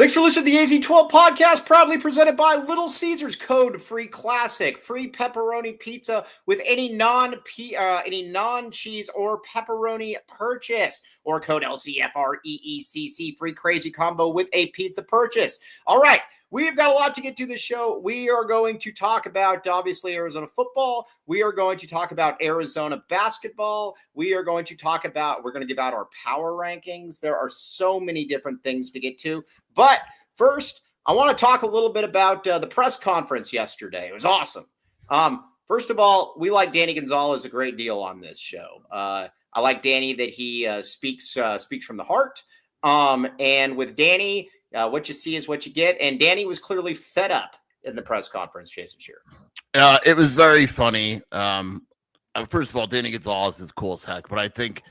Thanks for listening to the AZ12 podcast, proudly presented by Little Caesars. Code free classic, free pepperoni pizza with any non-cheese or pepperoni purchase, or code LCFREECC, free crazy combo with a pizza purchase. All right. We've got a lot to get to this show. We are going to talk about, obviously, Arizona football. We are going to talk about Arizona basketball. We're going to give out our power rankings. There are so many different things to get to. But first, I want to talk a little bit about the press conference yesterday. It was awesome. First of all, we like Danny Gonzalez a great deal on this show. I like Danny that he speaks from the heart. And with Danny, what you see is what you get. And Danny was clearly fed up in the press conference, Jason Shearer. It was very funny. First of all, Danny Gonzalez is cool as heck, but I think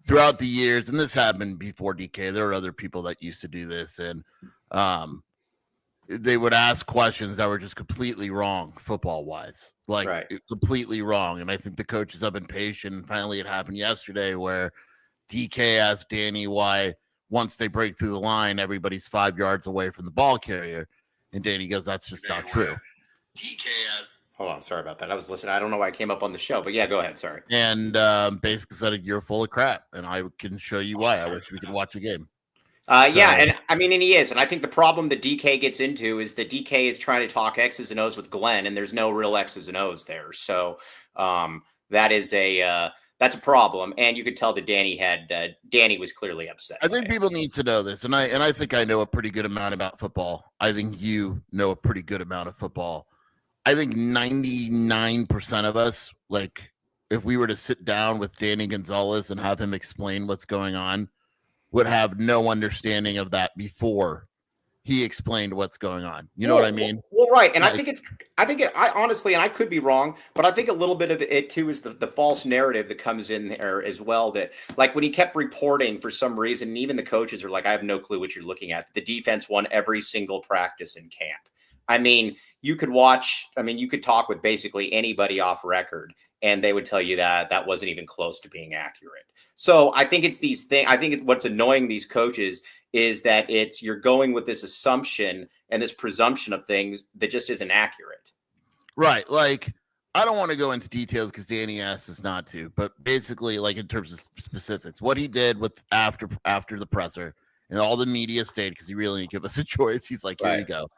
throughout the years, and this happened before DK, there were other people that used to do this, and they would ask questions that were just completely wrong football-wise, completely wrong. And I think the coaches have been patient, and finally it happened yesterday where DK asked Danny why once they break through the line, everybody's 5 yards away from the ball carrier. And Danny goes, that's just not true. Hold on. Sorry about that. I was listening. I don't know why I came up on the show, but yeah, go ahead. Sorry. And basically said, you're full of crap. And I can show you why. I wish we could watch a game. Yeah, and I mean, and he is. And I think the problem that DK gets into is that DK is trying to talk X's and O's with Glenn, and there's no real X's and O's there. So that's a problem, and you could tell that Danny was clearly upset. I think people need to know this, and I think I know a pretty good amount about football. I think you know a pretty good amount of football. I think 99% of us, like, if we were to sit down with Danny Gonzalez and have him explain what's going on, would have no understanding of that before he explained what's going on. You know what I mean? Well, right. And I honestly, and I could be wrong, but I think a little bit of it too is the false narrative that comes in there as well. That, like, when he kept reporting for some reason, and even the coaches are like, I have no clue what you're looking at. The defense won every single practice in camp. I mean, you could talk with basically anybody off record, and they would tell you that wasn't even close to being accurate. So I think it's these things. I think what's annoying these coaches is that you're going with this assumption and this presumption of things that just isn't accurate. Right. Like, I don't want to go into details because Danny asked us not to, but basically, like, in terms of specifics, what he did with after the presser, and all the media stayed because he really didn't give us a choice. He's like, here you go.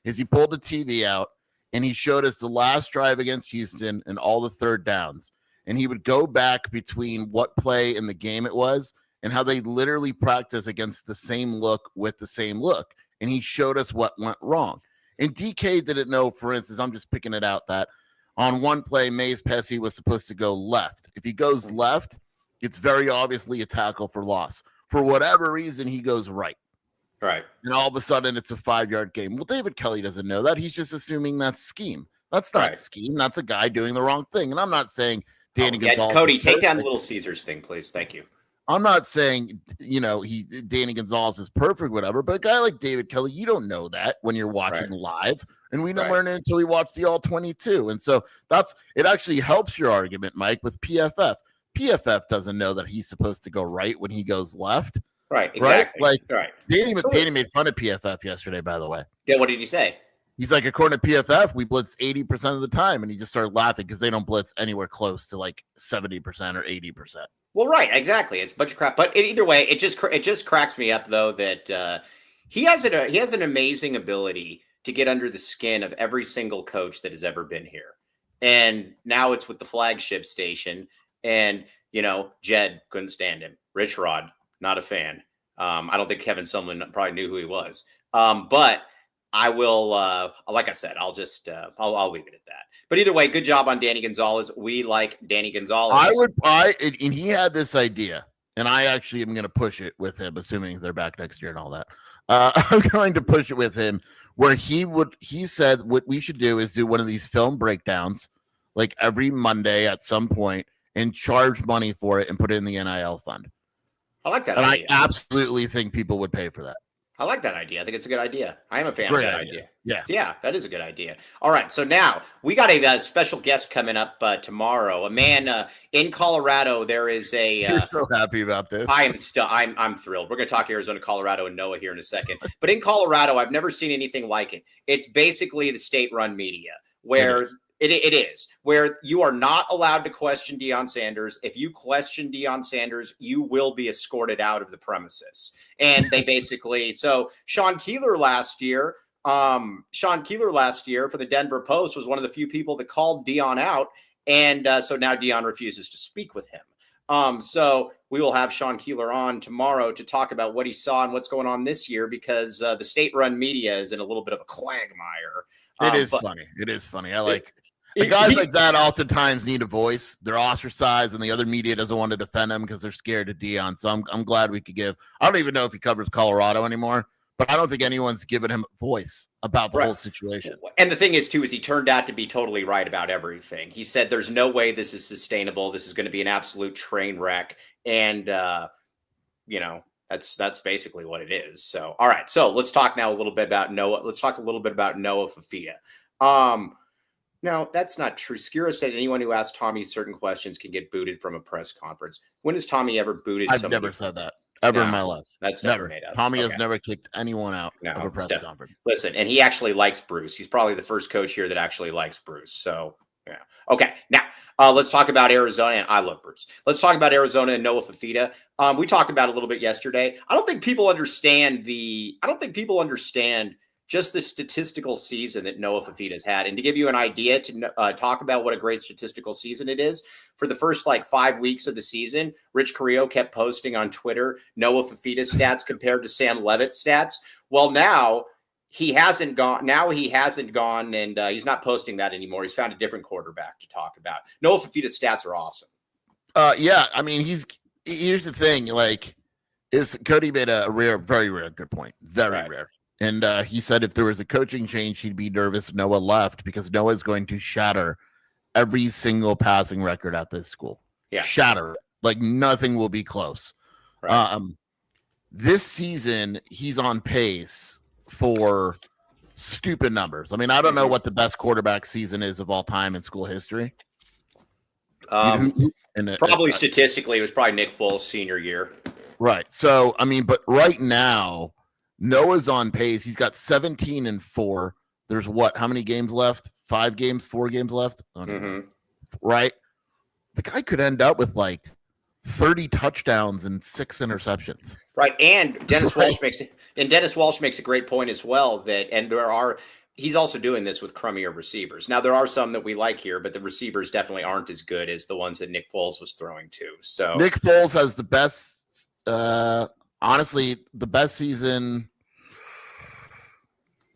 Is he pulled the TV out and he showed us the last drive against Houston and all the third downs. And he would go back between what play in the game it was and how they literally practice against the same look with the same look. And he showed us what went wrong. And DK didn't know, for instance, I'm just picking it out, that on one play, Mays Pesci was supposed to go left. If he goes left, it's very obviously a tackle for loss. For whatever reason, he goes right. Right. And all of a sudden, it's a 5-yard game. Well, David Kelly doesn't know that. He's just assuming that's scheme. That's not scheme. That's a guy doing the wrong thing. And I'm not saying Danny Gonzalez. Cody, take down the Little Caesars thing, please. Thank you. I'm not saying, Danny Gonzalez is perfect, whatever, but a guy like David Kelly, you don't know that when you're watching live. And we didn't learn it until we watched the All 22. And so it actually helps your argument, Mike, with PFF. PFF doesn't know that he's supposed to go right when he goes left. Right, exactly. Right? Like, Danny made fun of PFF yesterday, by the way. Yeah, what did he say? He's like, according to PFF, we blitz 80% of the time. And he just started laughing because they don't blitz anywhere close to like 70% or 80%. Well, right, exactly. It's a bunch of crap. But either way, it just cracks me up, though, that he has an amazing ability to get under the skin of every single coach that has ever been here. And now it's with the flagship station. And, Jed couldn't stand him. Rich Rod, not a fan. I don't think Kevin Sumlin probably knew who he was. But I will, like I said, I'll just, I'll leave it at that. But either way, good job on Danny Gonzalez. We like Danny Gonzalez. And he had this idea, and I actually am going to push it with him, assuming they're back next year and all that. I'm going to push it with him where he said what we should do is do one of these film breakdowns, like every Monday at some point, and charge money for it and put it in the NIL fund. I like that and idea. I absolutely think people would pay for that. I like that idea. I think it's a good idea. I am a fan Great of that idea. idea. Yeah. Yeah, that is a good idea. All right. So now we got a special guest coming up tomorrow. A man in Colorado. There is a. You're so happy about this. I'm thrilled. We're going to talk Arizona, Colorado, and Noah here in a second. But in Colorado, I've never seen anything like it. It's basically the state-run media where it is where you are not allowed to question Deion Sanders. If you question Deion Sanders, you will be escorted out of the premises. And they basically Sean Keeler last year for the Denver Post was one of the few people that called Deion out. And so now Deion refuses to speak with him. So we will have Sean Keeler on tomorrow to talk about what he saw and what's going on this year because the state-run media is in a little bit of a quagmire. It is funny. It is funny. I like guys like that oftentimes need a voice. They're ostracized and the other media doesn't want to defend them because they're scared of Deion. So I'm glad we could give. I don't even know if he covers Colorado anymore, but I don't think anyone's given him a voice about the whole situation. And the thing is, too, is he turned out to be totally right about everything. He said there's no way this is sustainable. This is going to be an absolute train wreck. And, that's basically what it is. So, all right. So let's talk now a little bit about Noah. Let's talk a little bit about Noah Fafita. No, that's not true. Skira said anyone who asks Tommy certain questions can get booted from a press conference. When has Tommy ever booted I've somebody? never said that. Ever in my life. That's never made up. Tommy has never kicked anyone out of a press conference. Listen, and he actually likes Bruce. He's probably the first coach here that actually likes Bruce. So, yeah. Okay, now let's talk about Arizona. And I love Bruce. Let's talk about Arizona and Noah Fifita. We talked about it a little bit yesterday. I don't think people understand just the statistical season that Noah Fafita has had. And to give you an idea to talk about what a great statistical season it is, for the first 5 weeks of the season, Rich Carrillo kept posting on Twitter Noah Fafita's stats compared to Sam Levitt's stats. Well, now he hasn't gone, and he's not posting that anymore. He's found a different quarterback to talk about. Noah Fafita's stats are awesome. Yeah, I mean, here's the thing, Cody made a very rare good point. Very rare. And he said if there was a coaching change, he'd be nervous Noah left because Noah is going to shatter every single passing record at this school. Yeah. Shatter. Nothing will be close. Right. This season, he's on pace for stupid numbers. I mean, I don't know what the best quarterback season is of all time in school history. Statistically, it was probably Nick Foles' senior year. Right. So, I mean, but right now, Noah's on pace. He's got 17-4. There's how many games left? 4 games left. Right. The guy could end up with 30 touchdowns and 6 interceptions. Right. And Dennis Walsh makes a great point as well he's also doing this with crummier receivers. Now there are some that we like here, but the receivers definitely aren't as good as the ones that Nick Foles was throwing to. So Nick Foles has the best honestly, the best season.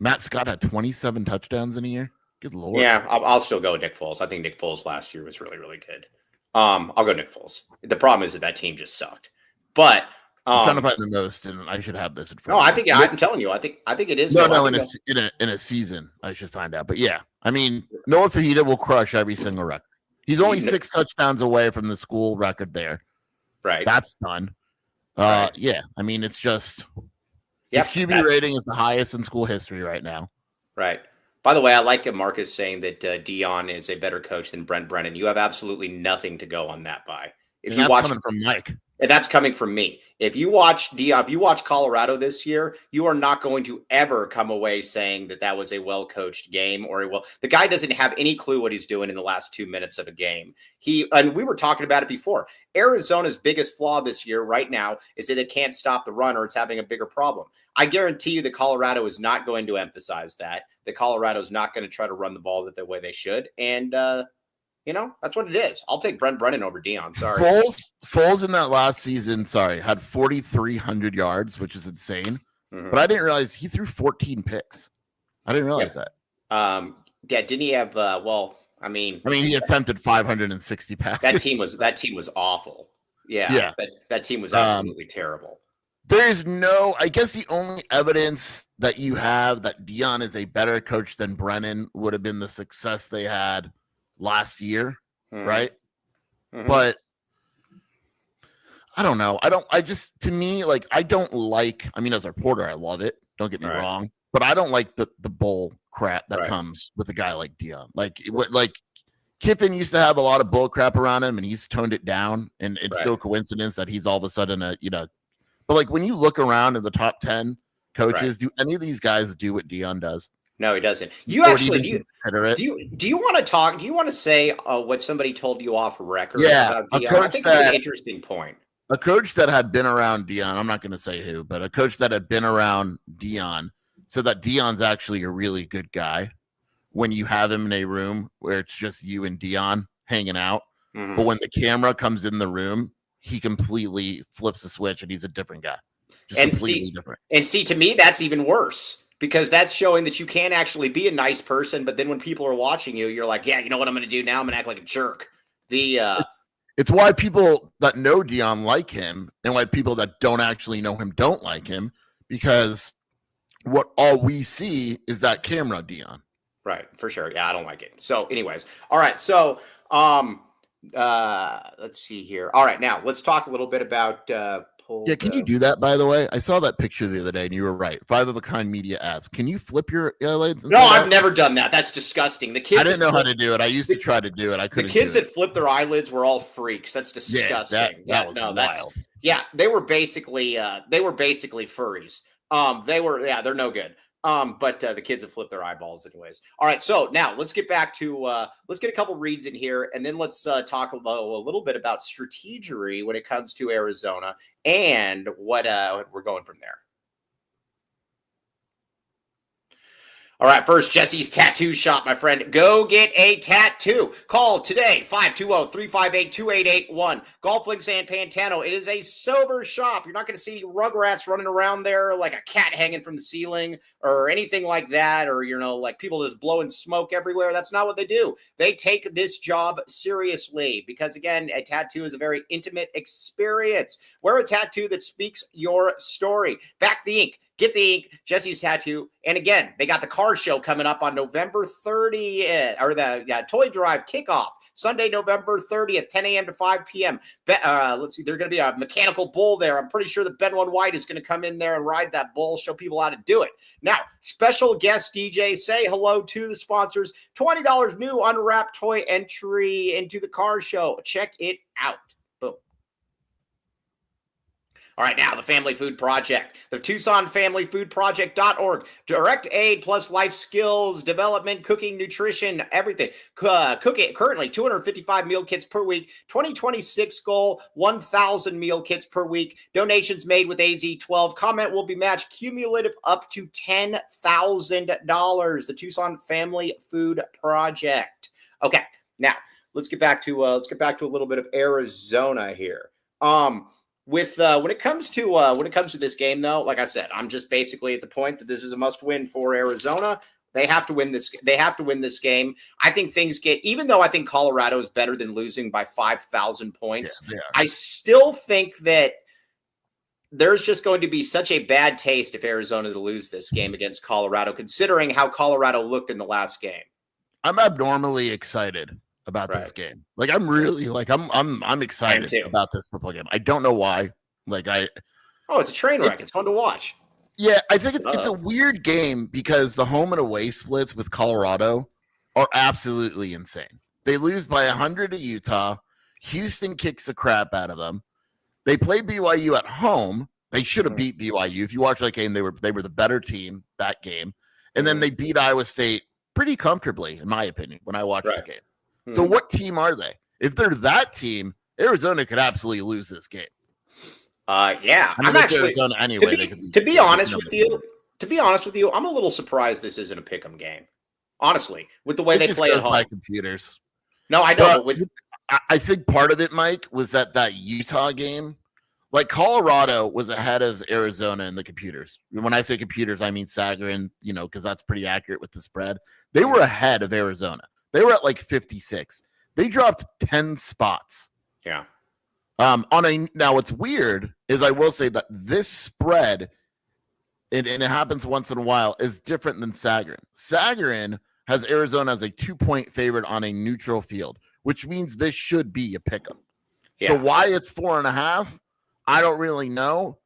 Matt Scott had 27 touchdowns in a year. Good Lord. Yeah, I'll still go with Nick Foles. I think Nick Foles last year was really, really good. I'll go Nick Foles. The problem is that team just sucked. But I'm trying to find the most, and I should have this in front. No, I think I'm telling you, I think it is. In a season, I should find out. But yeah, I mean, Noah Fafita will crush every single record. He's only 6 touchdowns away from the school record there. Right. That's done. Yeah, I mean, it's just his QB rating is the highest in school history right now. Right. By the way, I like Marcus saying that Deion is a better coach than Brent Brennan. You have absolutely nothing to go on that by. Coming from Mike. And that's coming from me. If you watch Colorado this year, you are not going to ever come away saying that was a well-coached game the guy doesn't have any clue what he's doing in the last 2 minutes of a game. And we were talking about it before. Arizona's biggest flaw this year right now is that it can't stop the run or it's having a bigger problem. I guarantee you that Colorado is not going to emphasize that Colorado is not going to try to run the ball the way they should. And, that's what it is. I'll take Brent Brennan over Deion. Sorry. Foles in that last season, had 4,300 yards, which is insane. Mm-hmm. But I didn't realize he threw 14 picks. I didn't realize that. Didn't he have? He attempted 560 passes. That team was awful. Yeah. That team was absolutely terrible. There's I guess the only evidence that you have that Deion is a better coach than Brennan would have been the success they had last year, right? Mm-hmm. But I don't know. To me, like, I mean, as a reporter, I love it. Don't get me wrong. But I don't like the bull crap that comes with a guy like Dion. Like Kiffin used to have a lot of bull crap around him, and he's toned it down. And it's no coincidence that he's all of a sudden but like when you look around in the top 10 coaches, do any of these guys do what Dion does? No, he doesn't. Do you want to talk? Do you want to say what somebody told you off record about Dion? I think it's an interesting point. A coach that had been around Dion, I'm not going to say who, but a coach that had been around Dion said that Dion's actually a really good guy when you have him in a room where it's just you and Dion hanging out. Mm-hmm. But when the camera comes in the room, he completely flips the switch and he's a different guy. Completely different. And see, to me, that's even worse because that's showing that you can actually be a nice person. But then when people are watching you, you're like, yeah, you know what I'm going to do now? I'm going to act like a jerk. It's why people that know Dion like him and why people that don't actually know him don't like him, because all we see is that camera Dion. Right, for sure. Yeah, I don't like it. So anyways, all right. So let's see here. All right, now let's talk a little bit about can you do that, by the way? I saw that picture the other day and you were right. 5 of a Kind Media asked, can you flip your eyelids? No, I've never done that. That's disgusting. The kids I didn't know how to do it. I used to try to do it. I couldn't. The kids that flipped their eyelids were all freaks. That's disgusting. That was wild. They were basically furries. They're no good. But the kids have flipped their eyeballs anyways. All right, so now let's get back to let's get a couple reads in here, and then let's talk a little bit about strategery when it comes to Arizona and what we're going from there. All right, first, Jesse's Tattoo Shop, my friend. Go get a tattoo. Call today, 520-358-2881. Golf Links and Pantano. It is a sober shop. You're not going to see rugrats running around there like a cat hanging from the ceiling or anything like that, or, like people just blowing smoke everywhere. That's not what they do. They take this job seriously because, again, a tattoo is a very intimate experience. Wear a tattoo that speaks your story. Back the ink. Get the ink, Jesse's Tattoo. And again, they got the car show coming up on November 30th, or the Toy Drive kickoff, Sunday, November 30th, 10 a.m. to 5 p.m. Let's see, there's going to be a mechanical bull there. I'm pretty sure that Ben One White is going to come in there and ride that bull, show people how to do it. Now, special guest DJ, say hello to the sponsors. $20 new unwrapped toy entry into the car show. Check it out. All right, now the Family Food Project, the TucsonFamilyFoodProject.org. Direct aid plus life skills, development, cooking, nutrition, everything. Cooking currently 255 meal kits per week. 2026 goal, 1,000 meal kits per week. Donations made with AZ12. Comment will be matched cumulative up to $10,000. The Tucson Family Food Project. Okay, now let's get back to a little bit of Arizona here. When it comes to this game, though, like I said, I'm just basically at the point that this is a must-win for Arizona. They have to win this. They have to win this game. I think even though I think Colorado is better than losing by 5,000 points, I still think that there's just going to be such a bad taste if Arizona to lose this game against Colorado, considering how Colorado looked in the last game. I'm abnormally excited about this game. Like I'm really I'm excited about this football game. I don't know why. It's a train wreck. It's fun to watch. Yeah, I think it's a weird game because the home and away splits with Colorado are absolutely insane. They lose by 100 to Utah. Houston kicks the crap out of them. They play BYU at home. They should have beat BYU. If you watch that game, they were the better team that game. And then they beat Iowa State pretty comfortably, in my opinion, when I watched that game. So what team are they? If they're that team, Arizona could absolutely lose this game. I'm actually Arizona anyway. To be honest with you, I'm a little surprised this isn't a pick'em game. Honestly, with the way they play at home. By computers. No, I know. I think part of it, Mike, was that Utah game. Like Colorado was ahead of Arizona in the computers. When I say computers, I mean Sagarin, because that's pretty accurate with the spread. They were ahead of Arizona. They were at 56. They dropped 10 spots. Yeah. Now what's weird is I will say that this spread, and it happens once in a while, is different than Sagarin. Sagarin has Arizona as a 2-point favorite on a neutral field, which means this should be a pick'em. Yeah. So why it's 4.5? I don't really know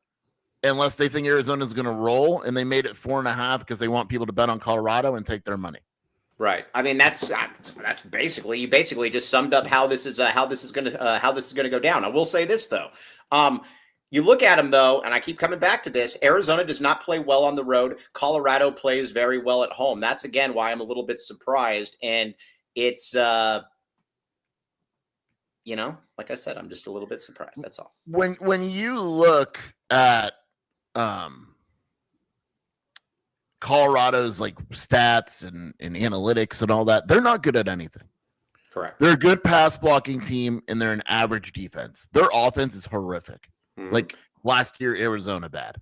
unless they think Arizona's going to roll, and they made it 4.5 because they want people to bet on Colorado and take their money. Right. I mean, that's basically you basically just summed up how this is going to go down. I will say this though. You look at them though, and I keep coming back to this. Arizona does not play well on the road. Colorado plays very well at home. That's again why I'm a little bit surprised. And it's like I said, I'm just a little bit surprised. That's all. When you look at Colorado's like stats and analytics and all that, they're not good at anything. Correct. They're a good pass blocking team, and they're an average defense. Their offense is horrific. Like last year, Arizona bad.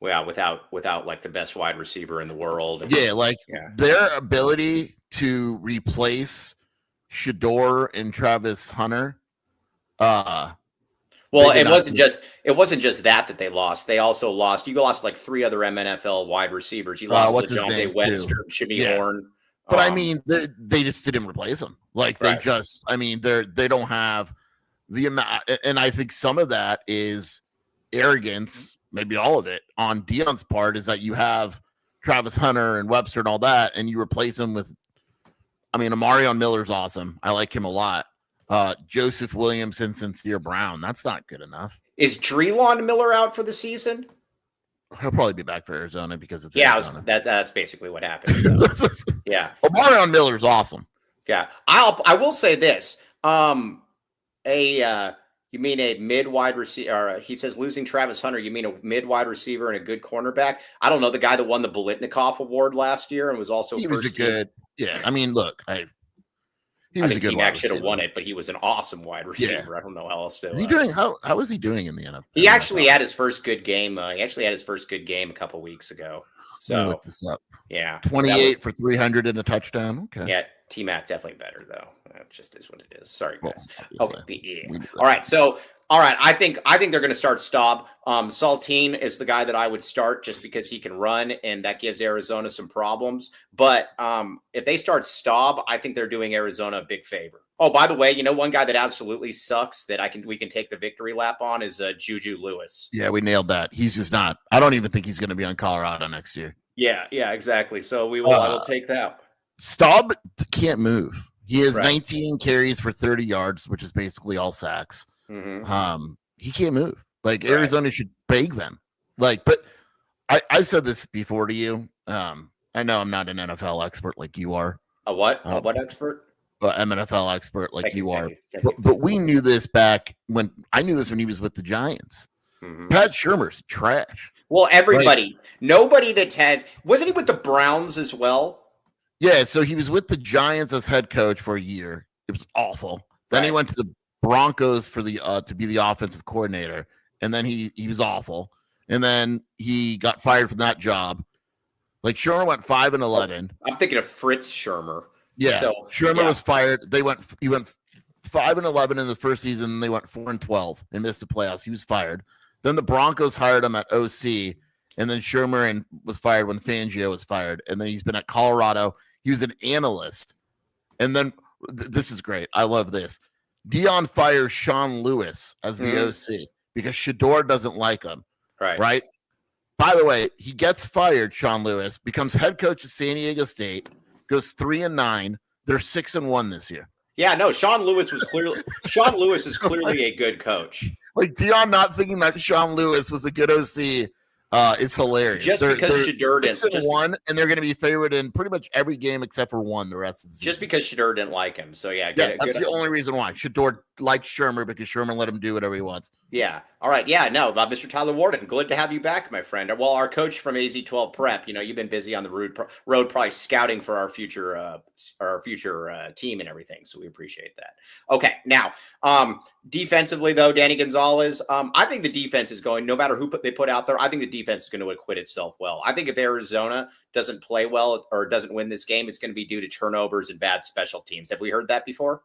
Well, without like the best wide receiver in the world. Their ability to replace Shador and Travis Hunter. Well, it wasn't just that they lost. They also lost. You lost like 3 other MNFL wide receivers. You lost DeJounte Webster, Jimmy Horn. But I mean, they just didn't replace him. Like they don't have the amount. And I think some of that is arrogance, maybe all of it, on Deion's part, is that you have Travis Hunter and Webster and all that, and you replace them with. I mean, Amarion Miller's awesome. I like him a lot. Joseph Williams and Sincere Brown. That's not good enough. Is Drelon Miller out for the season? He'll probably be back for Arizona because it's Arizona. That's basically what happened. So. Yeah, Amarion Miller's awesome. Yeah, I will say this. You mean a mid wide receiver? He says losing Travis Hunter. You mean a mid wide receiver and a good cornerback? I don't know, the guy that won the Bolitnikoff Award last year and was also good. Yeah, I mean, look, he was a good T-Mac should have won it, but he was an awesome wide receiver. Yeah. I don't know how else to. Is he doing? How is he doing in the NFL? He actually had his first good game. A couple weeks ago. So look this up. Yeah, 28 for 300 and a touchdown. Okay. Yeah, T-Mac definitely better though. It just is what it is. Sorry, guys. Well, yeah. All right. So, all right. I think they're going to start Staub. Saltine is the guy that I would start just because he can run, and that gives Arizona some problems. But if they start Staub, I think they're doing Arizona a big favor. Oh, by the way, one guy that absolutely sucks that we can take the victory lap on is Juju Lewis. Yeah, we nailed that. He's just not. I don't even think he's going to be on Colorado next year. Yeah, exactly. So I will take that. Staub can't move. He has 19 carries for 30 yards, which is basically all sacks. Mm-hmm. He can't move. Like Arizona should beg them. Like, but I said this before to you. I know I'm not an NFL expert like you are. A what? A what expert? I'm an NFL expert like you are. But we knew this when he was with the Giants. Mm-hmm. Pat Shurmur's trash. Well, everybody, nobody wasn't he with the Browns as well? Yeah, so he was with the Giants as head coach for a year. It was awful. Then he went to the Broncos for the to be the offensive coordinator, and then he was awful. And then he got fired from that job. Like Shurmur went 5-11. I'm thinking of Fritz Shurmur. Yeah, so, Shurmur was fired. He went 5-11 in the first season. And they went 4-12 and missed the playoffs. He was fired. Then the Broncos hired him at OC, and then Shurmur was fired when Fangio was fired. And then he's been at Colorado. He was an analyst. And then this is great. I love this. Deion fires Sean Lewis as the OC because Shador doesn't like him. Right. By the way, he gets fired, Sean Lewis, becomes head coach of San Diego State, goes 3-9. They're 6-1 this year. Yeah, no, Sean Lewis is clearly a good coach. Like Deion not thinking that Sean Lewis was a good OC is hilarious. Because Shador didn't 6-1, and they're going to be favored in pretty much every game except for one the rest of the season. Just because Shador didn't like him. So that's the only reason why. Shador liked Shurmur because Shurmur let him do whatever he wants. Yeah. All right. Yeah. No, Mr. Tyler Warden, good to have you back, my friend. Well, our coach from AZ12 Prep, you've been busy on the road probably scouting for our future team and everything. So we appreciate that. Okay. Now, defensively though, Danny Gonzalez, I think the defense is going, no matter who they put out there, I think the defense is going to acquit itself well. I think if Arizona doesn't play well or doesn't win this game, it's going to be due to turnovers and bad special teams. Have we heard that before?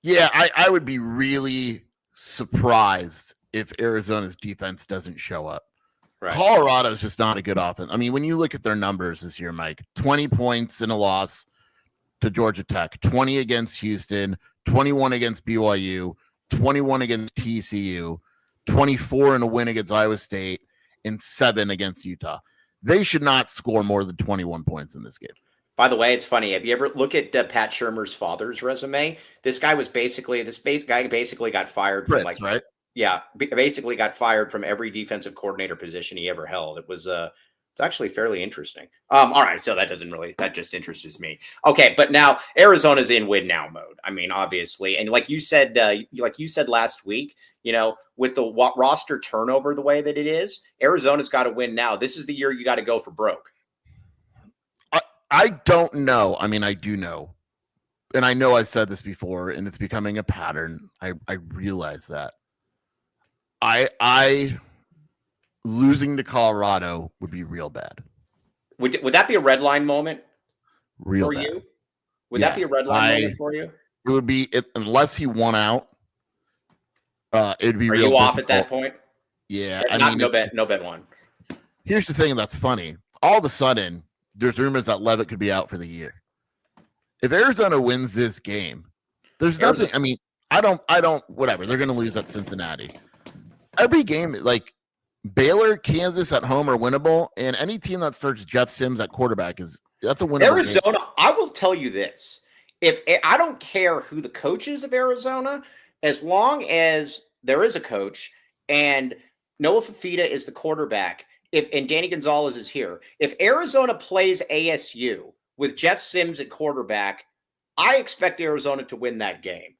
Yeah, I would be really surprised if Arizona's defense doesn't show up. Right. Colorado's just not a good offense. I mean, when you look at their numbers this year, Mike, 20 points in a loss to Georgia Tech, 20 against Houston, 21 against BYU, 21 against TCU, 24 in a win against Iowa State, and 7 against Utah. They should not score more than 21 points in this game. By the way, it's funny. Have you ever look at Pat Shurmur's father's resume? This guy basically got fired from right? Yeah, basically got fired from every defensive coordinator position he ever held. It's actually fairly interesting. All right, so that just interests me. Okay, but now Arizona's in win now mode. I mean, obviously, and like you said last week, with the roster turnover the way that it is, Arizona's got to win now. This is the year you got to go for broke. I don't know. I mean, I do know. And I know I've said this before, and it's becoming a pattern. I realize that. I losing to Colorado would be real bad. Would that be a red line moment for bad. You? Would that be a red line moment for you? It would be unless he won out. It'd be. Are real you off difficult. at that point? Yeah, no bet one. Here's the thing that's funny. All of a sudden, there's rumors that Levitt could be out for the year. If Arizona wins this game, there's nothing. I mean, I don't. Whatever. They're going to lose at Cincinnati. Every game, like Baylor, Kansas at home are winnable, and any team that starts Jeff Sims at quarterback that's a winnable. Arizona. Game. I will tell you this: if I don't care who the coach is of Arizona, as long as there is a coach and Noah Fafita is the quarterback, and Danny Gonzalez is here, if Arizona plays ASU with Jeff Sims at quarterback, I expect Arizona to win that game.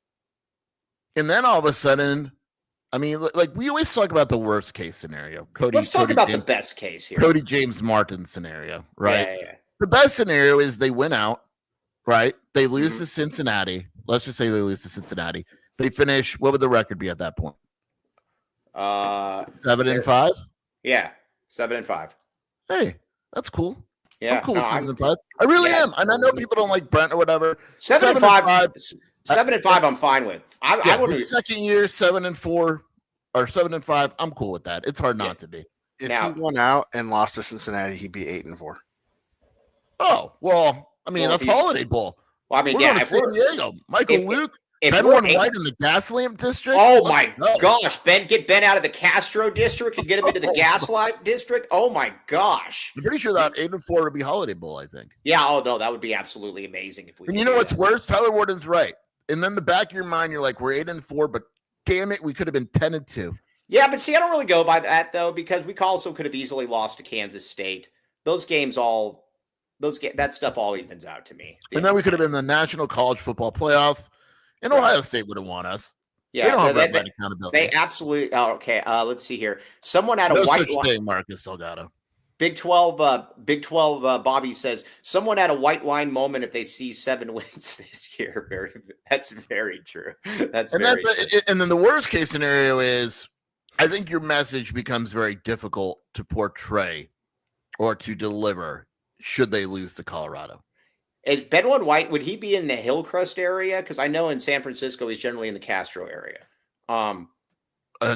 And then all of a sudden, I mean, like we always talk about the worst case scenario. Let's talk about the best case here. Cody James Martin scenario, right? Yeah. The best scenario is they win out, right? They lose to Cincinnati. Let's just say they lose to Cincinnati. They finish. What would the record be at that point? 7-5. Yeah, 7-5. Hey, that's cool. Yeah, I'm cool with 7-5. I really am, and I know people don't like Brent or whatever. 7-5. 7-5. I'm fine with. I would. His second year, 7-4 or 7-5. I'm cool with that. It's hard not to be. If he won out and lost to Cincinnati, he'd be 8-4. Oh well, I mean that's Holiday Bowl. Well, I mean, we're going to San Diego. Michael Luke. Ben White in the Gaslamp district. Oh my gosh, get Ben out of the Castro district and get him into the Gaslight district. Oh my gosh! I'm pretty sure that 8-4 would be Holiday Bowl. I think. Yeah. Oh no, that would be absolutely amazing if we. And you know what's worse? Tyler Warden's right. And then the back of your mind, you're like, we're 8-4, but damn it, we could have been 10-2. Yeah, but see, I don't really go by that though, because we also could have easily lost to Kansas State. That stuff all evens out to me. And then we could have been the National College Football Playoff. And Ohio State would have won us. Yeah, they don't have red line accountability. They absolutely. Oh, okay. Let's see here. Someone at no a white such thing, Marcus Delgado. Big 12. Bobby says someone at a white line moment if they see 7 wins this year. That's very true. And then the worst case scenario is, I think your message becomes very difficult to portray or to deliver should they lose to Colorado. Is Benwin White, would he be in the Hillcrest area? Because I know in San Francisco, he's generally in the Castro area.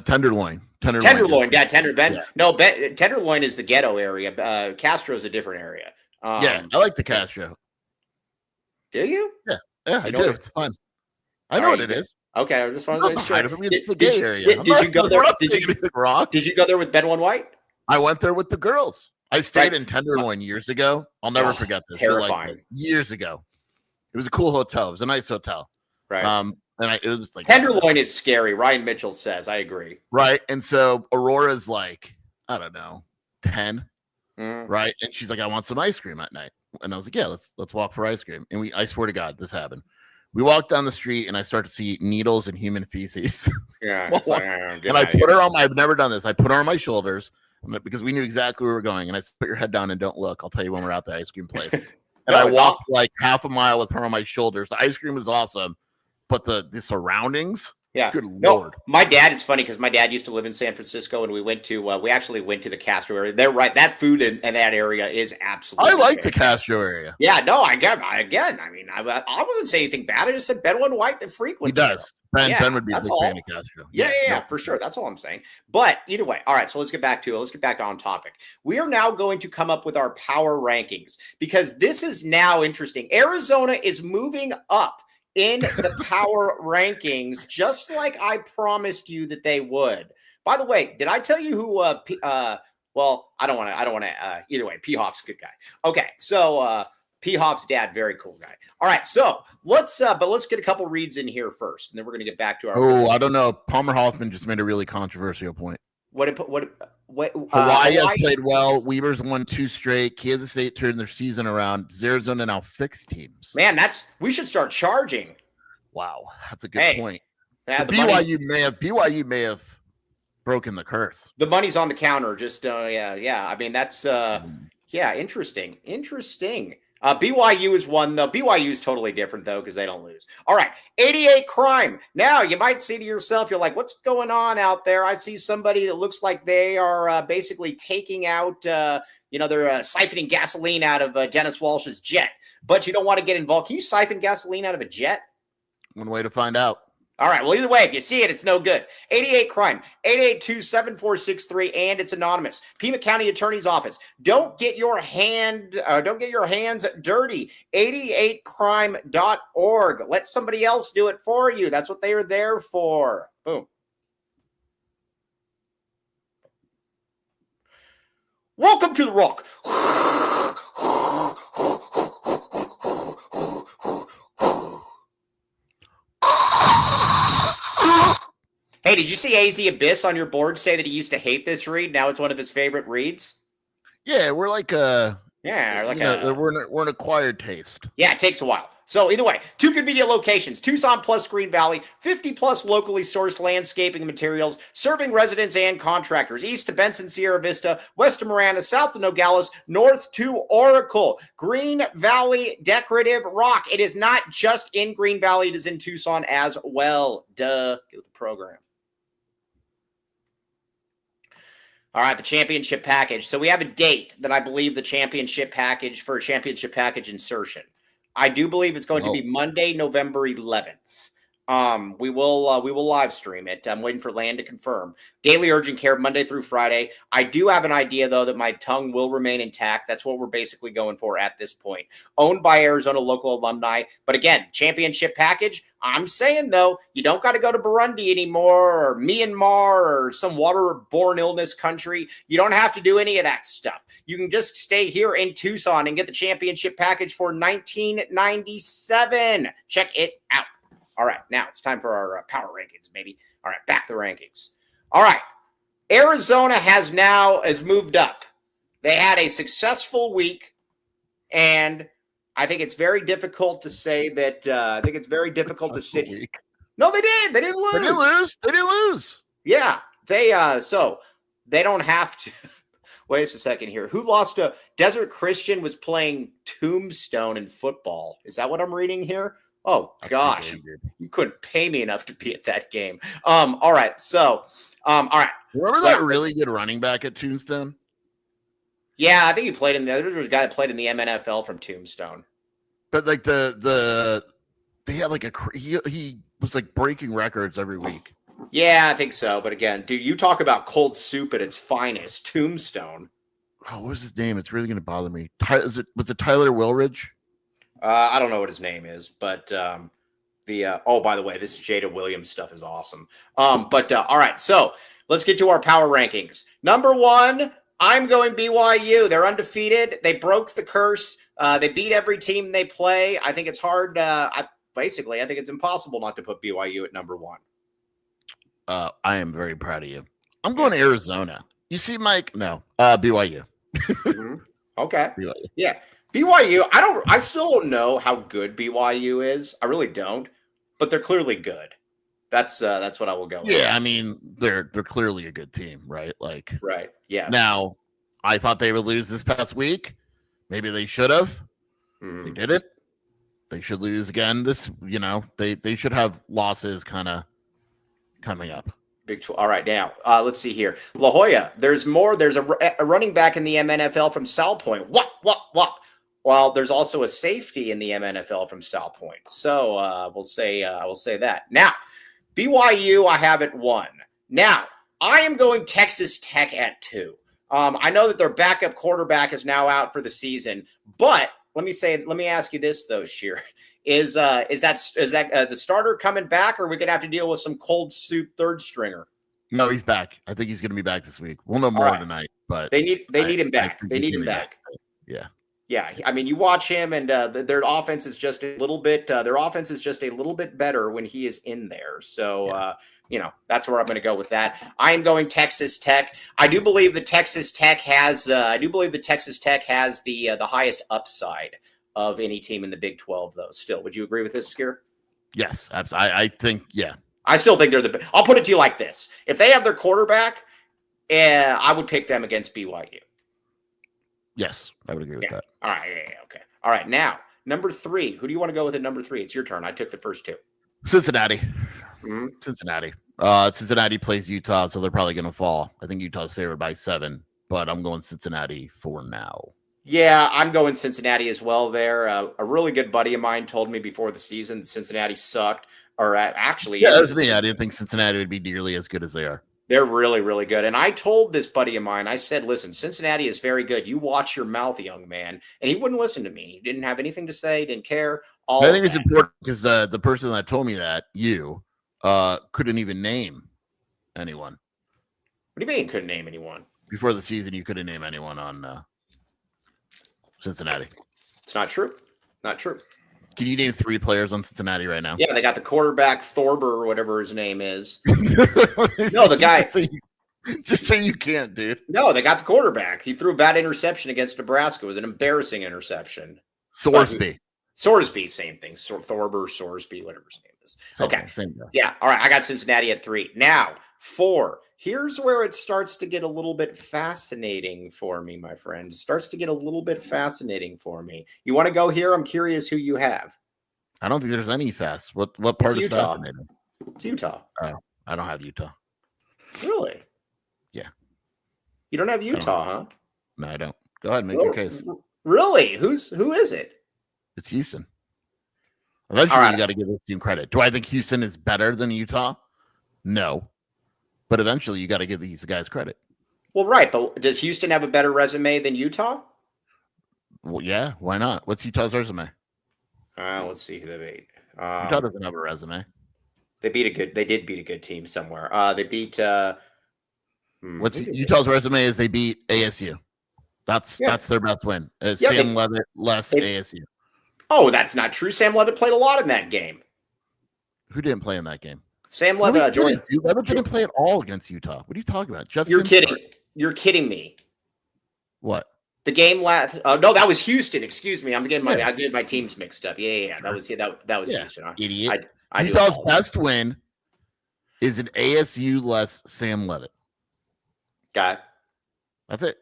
Tenderloin. Yeah, Tenderloin is the ghetto area. Castro is a different area. I like the Castro. Do you? Yeah, I do. It's fun. I know what it is. Okay, I just wanted to make sure. It's the gay area. Did you go there? Did you go there with Benwin White? I went there with the girls. I stayed in Tenderloin years ago. I'll never forget this. Terrifying. Years ago. It was a cool hotel. It was a nice hotel. Right. It was like Tenderloin is scary. Ryan Mitchell says, I agree. Right. And so Aurora's like, I don't know, 10. Right. And she's like, I want some ice cream at night. And I was like, yeah, let's walk for ice cream. And I swear to God, this happened. We walked down the street and I start to see needles and human feces. Yeah. And I put her on I've never done this. I put her on my shoulders because we knew exactly where we were going. And I said, put your head down and don't look. I'll tell you when we're at the ice cream place. And I walked like half a mile with her on my shoulders. The ice cream was awesome, but the surroundings. Yeah. Good Lord. My dad, it's funny because my dad used to live in San Francisco and we actually went to the Castro area. They're right. That food in that area is absolutely. I like the Castro area. Yeah, no, I mean, I wasn't saying anything bad. I just said Benwin White the frequency. He does. Ben would be a big fan of Castro. Yeah, for sure. That's all I'm saying. But either way, all right. So let's get back to on topic. We are now going to come up with our power rankings because this is now interesting. Arizona is moving up in the power rankings, just like I promised you that they would. By the way, did I tell you who? Well, I don't want to. Either way, P. Hoff's a good guy. Okay, so P. Hoff's dad, very cool guy. All right, so let's get a couple reads in here first, and then we're going to get back to our. Oh, I don't know. Palmer Hoffman just made a really controversial point. Hawaii has played well. Weber's won 2 straight. Kansas State turned their season around. Arizona now fixed teams. Man, we should start charging. Wow, that's a good point. Yeah, BYU may have broken the curse. The money's on the counter. Just yeah. I mean, that's interesting. BYU is one though. BYU is totally different though because they don't lose. All right, 88 crime. Now you might say to yourself, you're like, what's going on out there? I see somebody that looks like they are basically taking out. They're siphoning gasoline out of Dennis Walsh's jet, but you don't want to get involved. Can you siphon gasoline out of a jet? One way to find out. All right. Well, either way, if you see it, it's no good. 88 crime, 882-7463, and it's anonymous. Pima County Attorney's Office. Don't get your hands dirty. 88crime.org. Let somebody else do it for you. That's what they are there for. Boom. Welcome to the Rock. Hey, did you see AZ Abyss on your board say that he used to hate this read? Now it's one of his favorite reads. Yeah, we're like we're an acquired taste. Yeah, it takes a while. So either way, 2 convenient locations, Tucson plus Green Valley, 50 plus locally sourced landscaping materials, serving residents and contractors, east to Benson, Sierra Vista, west to Miranda, south to Nogales, north to Oracle. Green Valley Decorative Rock. It is not just in Green Valley, it is in Tucson as well. Duh. Get with the program. All right, the championship package. So we have a date that I believe the championship package for a championship package insertion. I do believe it's going to be Monday, November 11th. We will live stream it. I'm waiting for Land to confirm. Daily urgent care Monday through Friday. I do have an idea though that my tongue will remain intact. That's what we're basically going for at this point. Owned by Arizona local alumni. But again, championship package. I'm saying though, you don't got to go to Burundi anymore or Myanmar or some waterborne illness country. You don't have to do any of that stuff. You can just stay here in Tucson and get the championship package for $19.97. Check it out. All right, now it's time for our power rankings, baby. All right, back the rankings. All right, Arizona has moved up. They had a successful week, and I think it's very difficult to say that. I think it's very difficult to sit. Week. No, they did. They didn't lose. They didn't lose. Yeah, they. So they don't have to. Wait a second here. Who lost to Desert Christian was playing Tombstone in football. Is that what I'm reading here? Oh, gosh, you couldn't pay me enough to be at that game. All right. So, all right. Remember that really good running back at Tombstone? Yeah, I think he played there was a guy that played in the MNFL from Tombstone. But like they had like he was like breaking records every week. Yeah, I think so. But again, dude, you talk about cold soup at its finest, Tombstone. Oh, what was his name? It's really going to bother me. Was it Tyler Wilridge? I don't know what his name is, but by the way, this Jada Williams stuff is awesome. All right, so let's get to our power rankings. Number 1, I'm going BYU. They're undefeated. They broke the curse. They beat every team they play. I think it's hard. I think it's impossible not to put BYU at number 1. I am very proud of you. I'm going to Arizona. You see, Mike? No, BYU. Mm-hmm. Okay. BYU. Yeah. BYU, I still don't know how good BYU is. I really don't, but they're clearly good. That's what I will go with. Yeah, I mean, they're clearly a good team, right? Like, right. Yeah. Now, I thought they would lose this past week. Maybe they should have. They didn't. They should lose again. They should have losses kind of coming up. Big 12. All right, now let's see here. La Jolla. There's more. There's a running back in the MNFL from Sal Point. What? Well, there's also a safety in the MNFL from Sal Point. So we'll say that. Now, BYU, I have at 1. Now, I am going Texas Tech at 2. I know that their backup quarterback is now out for the season, but let me ask you this though, Sheer. Is that the starter coming back, or are we gonna have to deal with some cold soup third stringer? No, he's back. I think he's going to be back this week. We'll know more tonight, but they need him back. They need him back. Yeah. Yeah, I mean, you watch him, and their offense is just a little bit. Their offense is just a little bit better when he is in there. So, that's where I'm going to go with that. I am going Texas Tech. I do believe the Texas Tech has. The highest upside of any team in the Big 12, though. Still, would you agree with this, Skier? Yes, absolutely. I think, yeah. I still think they're the best. I'll put it to you like this. If they have their quarterback, I would pick them against BYU. Yes, I would agree with that. All right. Yeah, okay. All right. Now, number 3. Who do you want to go with at number 3? It's your turn. I took the first 2. Cincinnati. Mm-hmm. Cincinnati. Cincinnati plays Utah, so they're probably going to fall. I think Utah's favored by 7, but I'm going Cincinnati for now. Yeah, I'm going Cincinnati as well there. A really good buddy of mine told me before the season that Cincinnati sucked. Or actually, yeah, that was me. I didn't think Cincinnati would be nearly as good as they are. They're really, really good. And I told this buddy of mine, I said, listen, Cincinnati is very good. You watch your mouth, young man. And he wouldn't listen to me. He didn't have anything to say, didn't care. I think it's important because the person that told me that, couldn't even name anyone. What do you mean couldn't name anyone? Before the season, you couldn't name anyone on Cincinnati. It's not true. Not true. Can you name 3 players on Cincinnati right now? Yeah, they got the quarterback, Thorber, or whatever his name is. No, the guy. Just say you can't, dude. No, they got the quarterback. He threw a bad interception against Nebraska. It was an embarrassing interception. Sorsby, same thing. Thorber, Sorsby, whatever his name is. Same okay. Same yeah, all right. I got Cincinnati at 3. Now, 4. Here's where it starts to get a little bit fascinating for me, my friend. It starts to get a little bit fascinating for me. You want to go here? I'm curious who you have. I don't think there's any fast. What part is fascinating? It's Utah. Oh, I don't have Utah. Really? Yeah. You don't have Utah, huh? No, I don't. Go ahead, make your case. Really? Who is it? It's Houston. Eventually, you got to give this team credit. Do I think Houston is better than Utah? No. But eventually, you got to give these guys credit. Well, right. But does Houston have a better resume than Utah? Well, yeah. Why not? What's Utah's resume? Let's see who they beat. Utah doesn't have a resume. They did beat a good team somewhere. They beat. What's Utah's resume is they beat ASU. That's their best win. Sam Leavitt less ASU. Oh, that's not true. Sam Leavitt played a lot in that game. Who didn't play in that game? Sam Leavitt. Jordan. Leavitt didn't play at all against Utah. What are you talking about? You're kidding. You're kidding me. What? The game last. No, that was Houston. Excuse me. I get my teams mixed up. Yeah. Sure. That was Houston. Idiot. Utah's best win is an ASU less Sam Leavitt. Got it. That's it.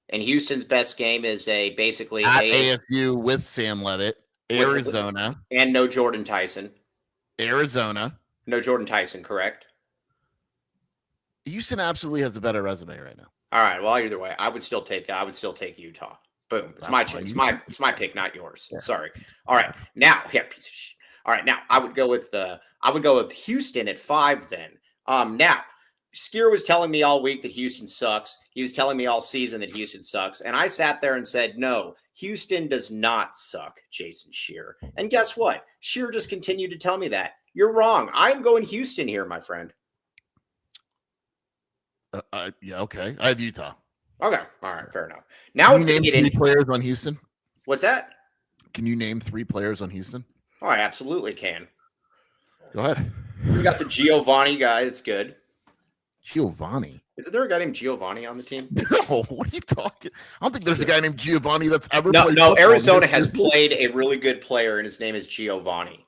And Houston's best game is basically at ASU with Sam Leavitt, Arizona, and no Jordan Tyson. Arizona, no Jordan Tyson. Correct. Houston absolutely has a better resume right now. All right. Well, either way, I would still take Utah. Boom. It's my choice. It's my pick, not yours. Yeah. Sorry. All right. Now, piece of shit. All right. Now I would go with Houston at 5 then. Now. Skier was telling me all week that Houston sucks. He was telling me all season that Houston sucks. And I sat there and said, no, Houston does not suck, Jason Scheer. And guess what? Scheer just continued to tell me that. You're wrong. I'm going Houston here, my friend. Yeah, okay. I have Utah. Okay. All right. Fair enough. Now it's going to get in. Players on Houston? What's that? Can you name 3 players on Houston? Oh, I absolutely can. Go ahead. We got the Giovanni guy. That's good. Giovanni. Isn't there a guy named Giovanni on the team? No, what are you talking? I don't think there's a guy named Giovanni that's ever played. No, football. Arizona has played a really good player, and his name is Giovanni.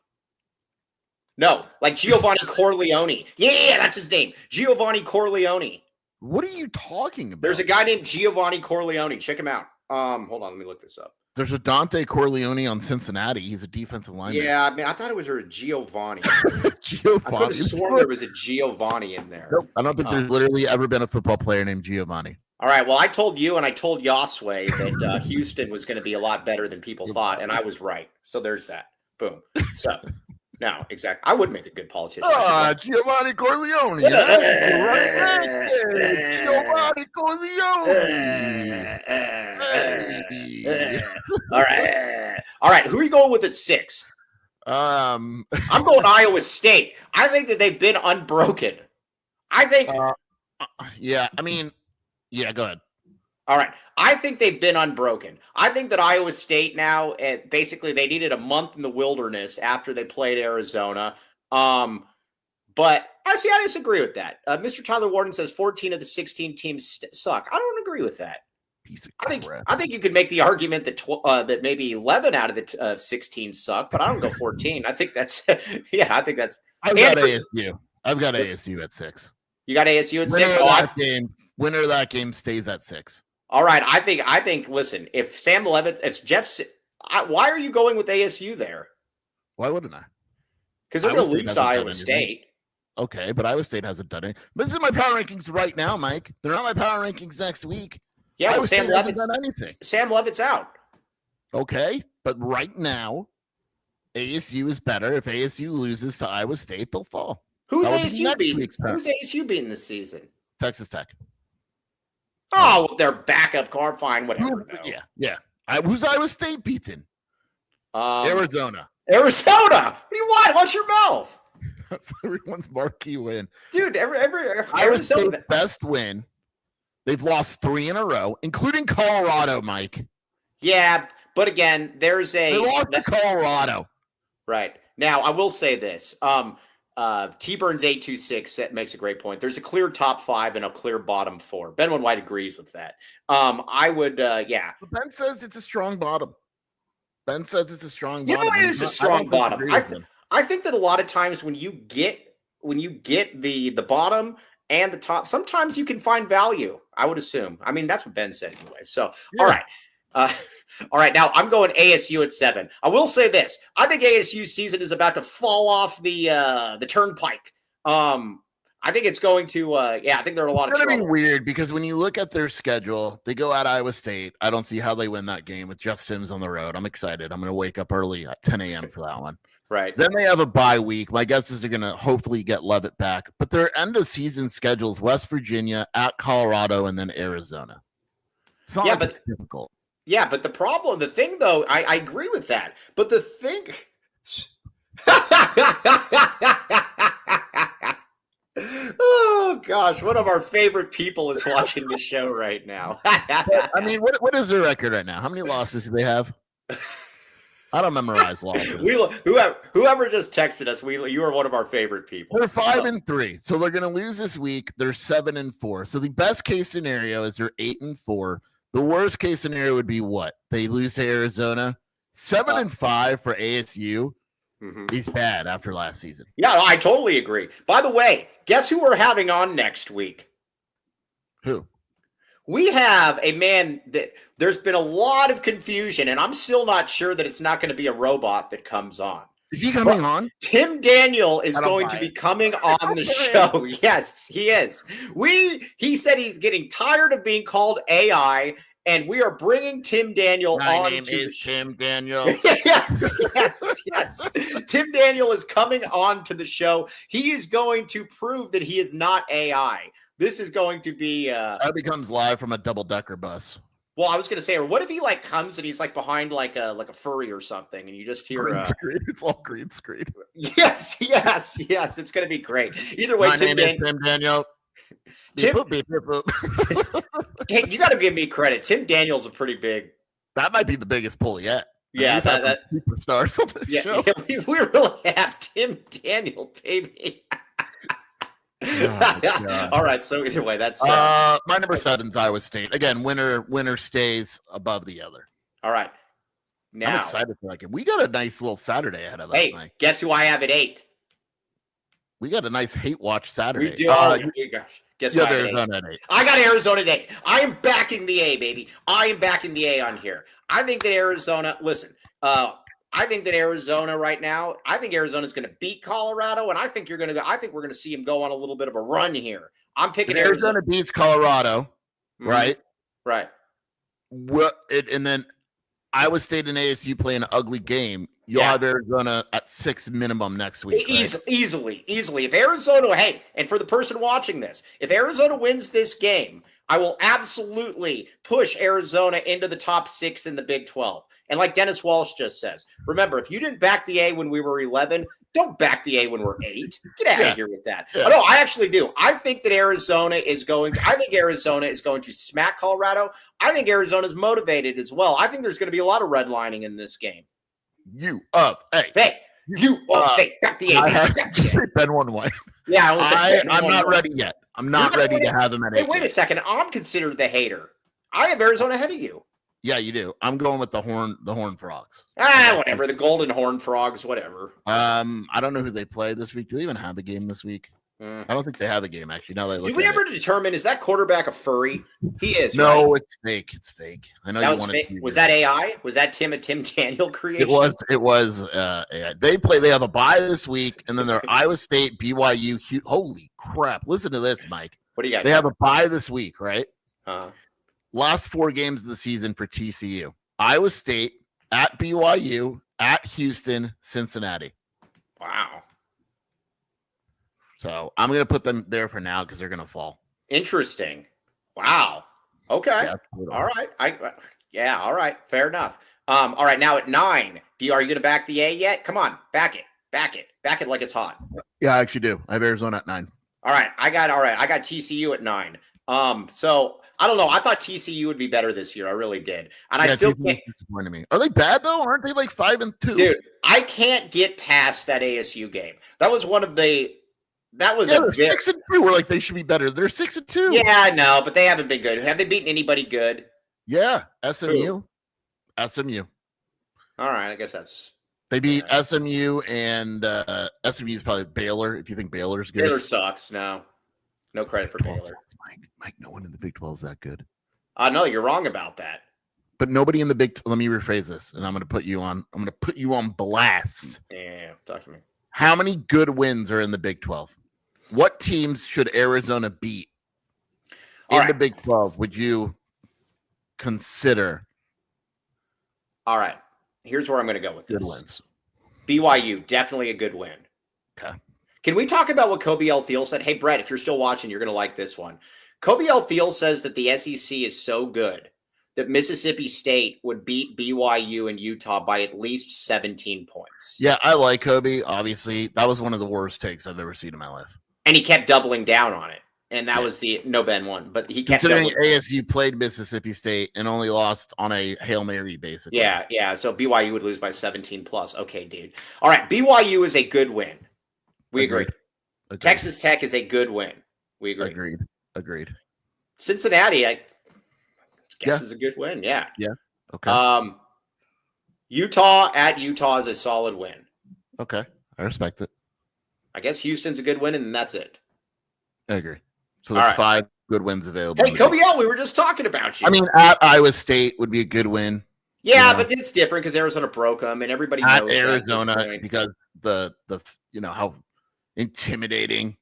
No, like Giovanni Corleone. Yeah, that's his name. Giovanni Corleone. What are you talking about? There's a guy named Giovanni Corleone. Check him out. Hold on, let me look this up. There's a Dante Corleone on Cincinnati. He's a defensive lineman. Yeah, I mean, I thought it was a Giovanni. Giovanni. I could have sworn there was a Giovanni in there. Nope. I don't think there's literally ever been a football player named Giovanni. All right. Well, I told you and I told Yosway that Houston was going to be a lot better than people thought, and I was right. So there's that. Boom. So now, exactly. I would make a good politician. Giovanni Corleone. Giovanni Corleone. All right. Who are you going with at 6? I'm going Iowa State. I think that they've been unbroken. I think. Yeah, I mean, yeah, go ahead. All right. I think they've been unbroken. I think that Iowa State now, basically, they needed a month in the wilderness after they played Arizona. But I disagree with that. Mr. Tyler Warden says 14 of the 16 teams suck. I don't agree with that. Piece of I think you could make the argument that that maybe 11 out of the 16 suck, but I don't go 14. I think that's I think that's. I've got ASU. I've got ASU at 6. You got ASU at winner 6. Winner of that game stays at 6. All right. I think. Listen, if Sam Levitt, if Jeff, why are you going with ASU there? Why wouldn't I? Because they're going to lose to Iowa State. Okay, but Iowa State hasn't done it. But this is my power rankings right now, Mike. They're not my power rankings next week. Yeah, Iowa State hasn't done anything. Sam Levitt's out. Okay, but right now, ASU is better. If ASU loses to Iowa State, they'll fall. Who's ASU beating? Who's ASU beating this season? Texas Tech. Oh, well, their backup card, fine, whatever. Yeah. Who's Iowa State beating? Arizona. What do you want? Watch your mouth. That's everyone's marquee win. Dude, Iowa State's best win. They've lost 3 in a row, including Colorado, Mike. Yeah, but again, they lost to Colorado. Right. Now, I will say this. T-Burns 826 makes a great point. There's a clear top 5 and a clear bottom 4. Benwin White agrees with that. I would, yeah. Ben says it's a strong bottom. It is a strong bottom. I think that a lot of times when you get the bottom and the top, sometimes you can find value, I would assume. I mean, that's what Ben said anyway. So, yeah. All right. All right, now I'm going ASU at 7. I will say this. I think ASU's season is about to fall off the turnpike. I think it's going to, I think there are a lot of trouble. It's going to be weird because when you look at their schedule, they go at Iowa State. I don't see how they win that game with Jeff Sims on the road. I'm excited. I'm going to wake up early at 10 a.m. for that one. Right. Then they have a bye week. My guess is they're going to hopefully get Levitt back. But their end of season schedule is West Virginia, at Colorado, and then Arizona. It's not it's difficult. Yeah, but the thing though, I agree with that. But the thing oh gosh, one of our favorite people is watching the show right now. I mean, what is their record right now? How many losses do they have? I don't memorize losses. Whoever just texted us, you are one of our favorite people. They're 5-3, so they're going to lose this week. They're 7-4. So the best case scenario is they're 8-4. The worst case scenario would be what? They lose to Arizona. 7-5 for ASU. He's bad after last season. Yeah, I totally agree. By the way, guess who we're having on next week? Who? We have a man that there's been a lot of confusion, and I'm still not sure that it's not going to be a robot that comes on. Is he coming on? Tim Daniel is going to be coming on the show. Yes, he is. He said he's getting tired of being called AI, and we are bringing Tim Daniel on. My name is Tim Daniel. yes. Tim Daniel is coming on to the show. He is going to prove that he is not AI. This is going to be that becomes live from a double-decker bus. Well, I was going to say, or what if he comes and he's behind like a furry or something, and you just hear green screen. It's all green screen. Yes. It's going to be great. Either way, Tim Daniel. Hey, you got to give me credit. Tim Daniel's a pretty big. That might be the biggest pull yet. Yeah, that superstars on the show. Yeah, we really have Tim Daniel, baby. All right, so either way, that's my number 7's Iowa State. Again, winner stays above the other. All right. Now I'm excited for it. We got a nice little Saturday ahead of us. Hey, guess who I have at 8? We got a nice hate watch Saturday. We do. Gosh. Guess what? Arizona at 8. I got Arizona at 8. I am backing the A, baby. I am backing the A on here. I think that Arizona, I think that Arizona right now, I think Arizona's going to beat Colorado, and I think we're going to see him go on a little bit of a run here. I'm picking Arizona beats Colorado, right? Right. And then Iowa State and ASU play an ugly game. You'll have Arizona at 6 minimum next week. Easily. If Arizona, and for the person watching this, if Arizona wins this game, I will absolutely push Arizona into the top 6 in the Big 12. And like Dennis Walsh just says, remember, if you didn't back the A when we were 11, don't back the A when we're 8. Get out of here with that. Yeah. Oh, no, I actually do. I think that Arizona is going to smack Colorado. I think Arizona's motivated as well. I think there's going to be a lot of redlining in this game. Back the A. I have to say Ben 1-1. Yeah, I'm not ready yet. I'm not ready to have him at 8. Hey, wait a second. I'm considered the hater. I have Arizona ahead of you. Yeah, you do. I'm going with the Horned Frogs. Whatever. The Golden Horned Frogs, whatever. I don't know who they play this week. Do they even have a game this week? I don't think they have a game, actually. Now they look. Did we ever determine, is that quarterback a furry? He is. No, right? It's fake. It's fake. I know that you was want fake. Was that AI? Was that Tim Daniel creation? It was. They have a bye this week, and then they're Iowa State, BYU. Holy crap! Listen to this, Mike. What do you got? They have a bye this week, right? Uh-huh. Last 4 games of the season for TCU: Iowa State, at BYU, at Houston, Cincinnati. Wow. So I'm going to put them there for now because they're going to fall. Interesting. Wow. Okay. Yeah, totally. All right. All right. Fair enough. All right. Now at 9, are you going to back the A yet? Come on. Back it like it's hot. Yeah, I actually do. I have Arizona at 9. All right. I got TCU at 9. So I don't know. I thought TCU would be better this year. I really did. And I still can't. Disappointed me. Are they bad though? Aren't they like 5-2? Dude, I can't get past that ASU game. That was one of the. They're 6-2. We're like they should be better. They're 6-2. Yeah, no, but they haven't been good. Have they beaten anybody good? Yeah, SMU. Who? SMU. All right, I guess that's. They beat SMU, and SMU is probably Baylor. If you think Baylor's good, Baylor sucks. No credit for Baylor. Mike, no one in the Big 12 is that good. No, you're wrong about that. But nobody in the Big. Let me rephrase this, and I'm going to put you on blast. Yeah, talk to me. How many good wins are in the Big 12? What teams should Arizona beat in the Big 12? Would you consider? All right. Here's where I'm going to go with this. Good wins. BYU, definitely a good win. Okay. Can we talk about what Kobe L. Thiel said? Hey, Brett, if you're still watching, you're going to like this one. Kobe L. Thiel says that the SEC is so good that Mississippi State would beat BYU and Utah by at least 17 points. Yeah, I like Kobe. Obviously, that was one of the worst takes I've ever seen in my life. And he kept doubling down on it. And that was the no Ben one, but he kept considering ASU played Mississippi State and only lost on a Hail Mary, basically. Yeah. So BYU would lose by 17 plus. Okay, dude. All right, BYU is a good win. We agree. Texas Tech is a good win. We agree. Agreed. Cincinnati, I guess is a good win. Yeah. Okay. Utah at Utah is a solid win. Okay. I respect it. I guess Houston's a good win, and that's it. I agree. So there's 5 good wins available. Hey, Kobe L, we were just talking about you. I mean, at Iowa State would be a good win. Yeah, but it's different because Arizona broke them, and everybody knows Arizona because the how intimidating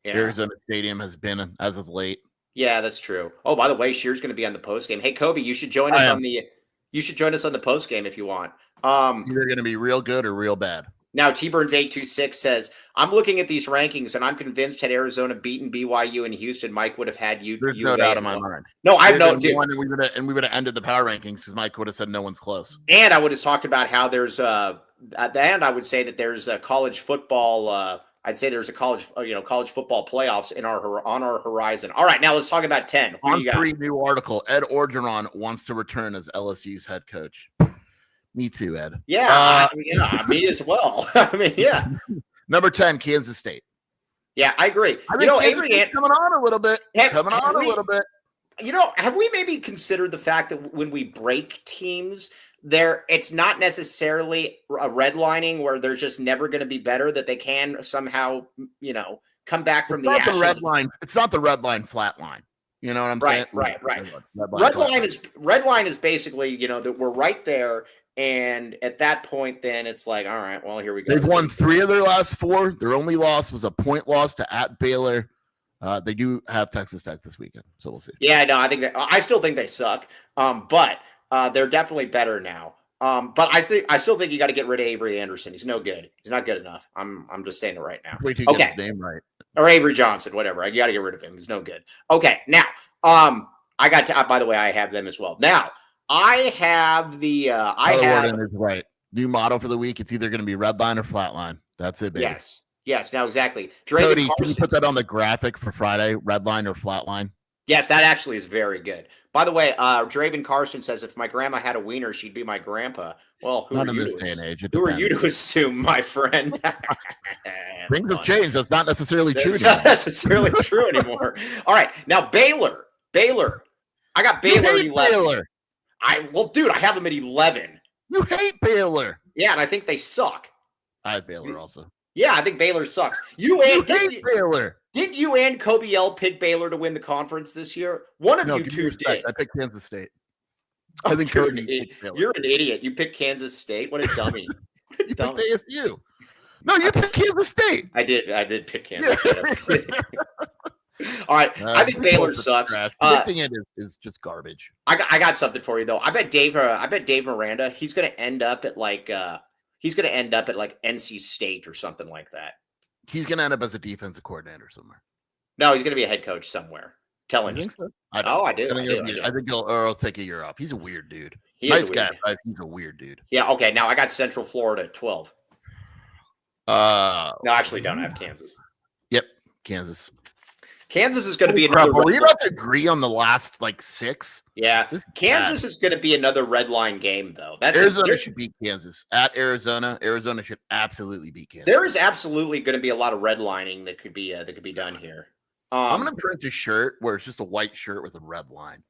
Arizona Stadium has been as of late. Yeah, that's true. Oh, by the way, Shear's going to be on the post game. Hey, Kobe, you should join us on the post game if you want. It's either going to be real good or real bad. Now, T-Burns826 says, I'm looking at these rankings, and I'm convinced had Arizona beaten BYU and Houston, Mike would have had you. There's no doubt in my mind. No, I know, dude. And we would have ended the power rankings because Mike would have said no one's close. And I would have talked about how there's at the end, I would say that there's a college football. I'd say there's a college football playoffs on our horizon. All right, now let's talk about 10. On 3 new article, Ed Orgeron wants to return as LSU's head coach. Me too, Ed. Yeah, me as well. I mean, yeah. Number 10, Kansas State. Yeah, I agree. Avery coming on a little bit. Have we maybe considered the fact that when we break teams, it's not necessarily a redlining where they're just never going to be better, that they can somehow, come back from the ashes. It's not the red line, flat line. You know what I'm saying? Right. Red line is basically, that we're right there. And at that point, then it's like, all right, well, here we go. They've won 3 of their last 4. Their only loss was a point loss to at Baylor. They do have Texas Tech this weekend, so we'll see. Yeah, no, I still think they suck, but they're definitely better now. But I still think you got to get rid of Avery Anderson. He's no good. He's not good enough. I'm just saying it right now. Wait till you get his name right. Or Avery Johnson, whatever. You got to get rid of him. He's no good. Okay, now I got to, by the way, I have them as well. Now, I have the, Warden is right. New motto for the week. It's either going to be red line or flat line. That's it, baby. Yes. Now, exactly. Cody, can you put that on the graphic for Friday? Red line or flat line? Yes, that actually is very good. By the way, Draven Carson says, if my grandma had a wiener, she'd be my grandpa. Well, who not are in you this to day and age. Who are you to assume, my friend? Things have changed. That's not necessarily true. It's not necessarily true anymore. All right, now Baylor. I got Baylor at 11. Baylor. Dude, I have them at 11. You hate Baylor. Yeah, and I think they suck. I have Baylor also. Yeah, I think Baylor sucks. You hate Baylor. Didn't you and Kobe L pick Baylor to win the conference this year? One of you two did. I picked Kansas State. I think Cody. You're an idiot. You picked Kansas State. What a dummy. You picked ASU. No, you picked Kansas State. I did pick Kansas State. All right. I think Baylor sucks. Predicting it is just garbage. I got something for you though. I bet Dave Miranda, he's gonna end up at like NC State or something like that. He's gonna end up as a defensive coordinator somewhere. No, he's gonna be a head coach somewhere. Telling you. Think so? I do. I think he'll take a year off. He's a weird dude. Nice guy, but he's a weird dude. Yeah, okay. Now I got Central Florida at 12. No, actually don't. I have Kansas. Yep, Kansas. Kansas is going to be another. Are we about to agree on the last 6? Yeah, Kansas is going to be another red line game, though. Arizona should beat Kansas at Arizona. Arizona should absolutely beat Kansas. There is absolutely going to be a lot of redlining that could be done here. I'm going to print a shirt where it's just a white shirt with a red line,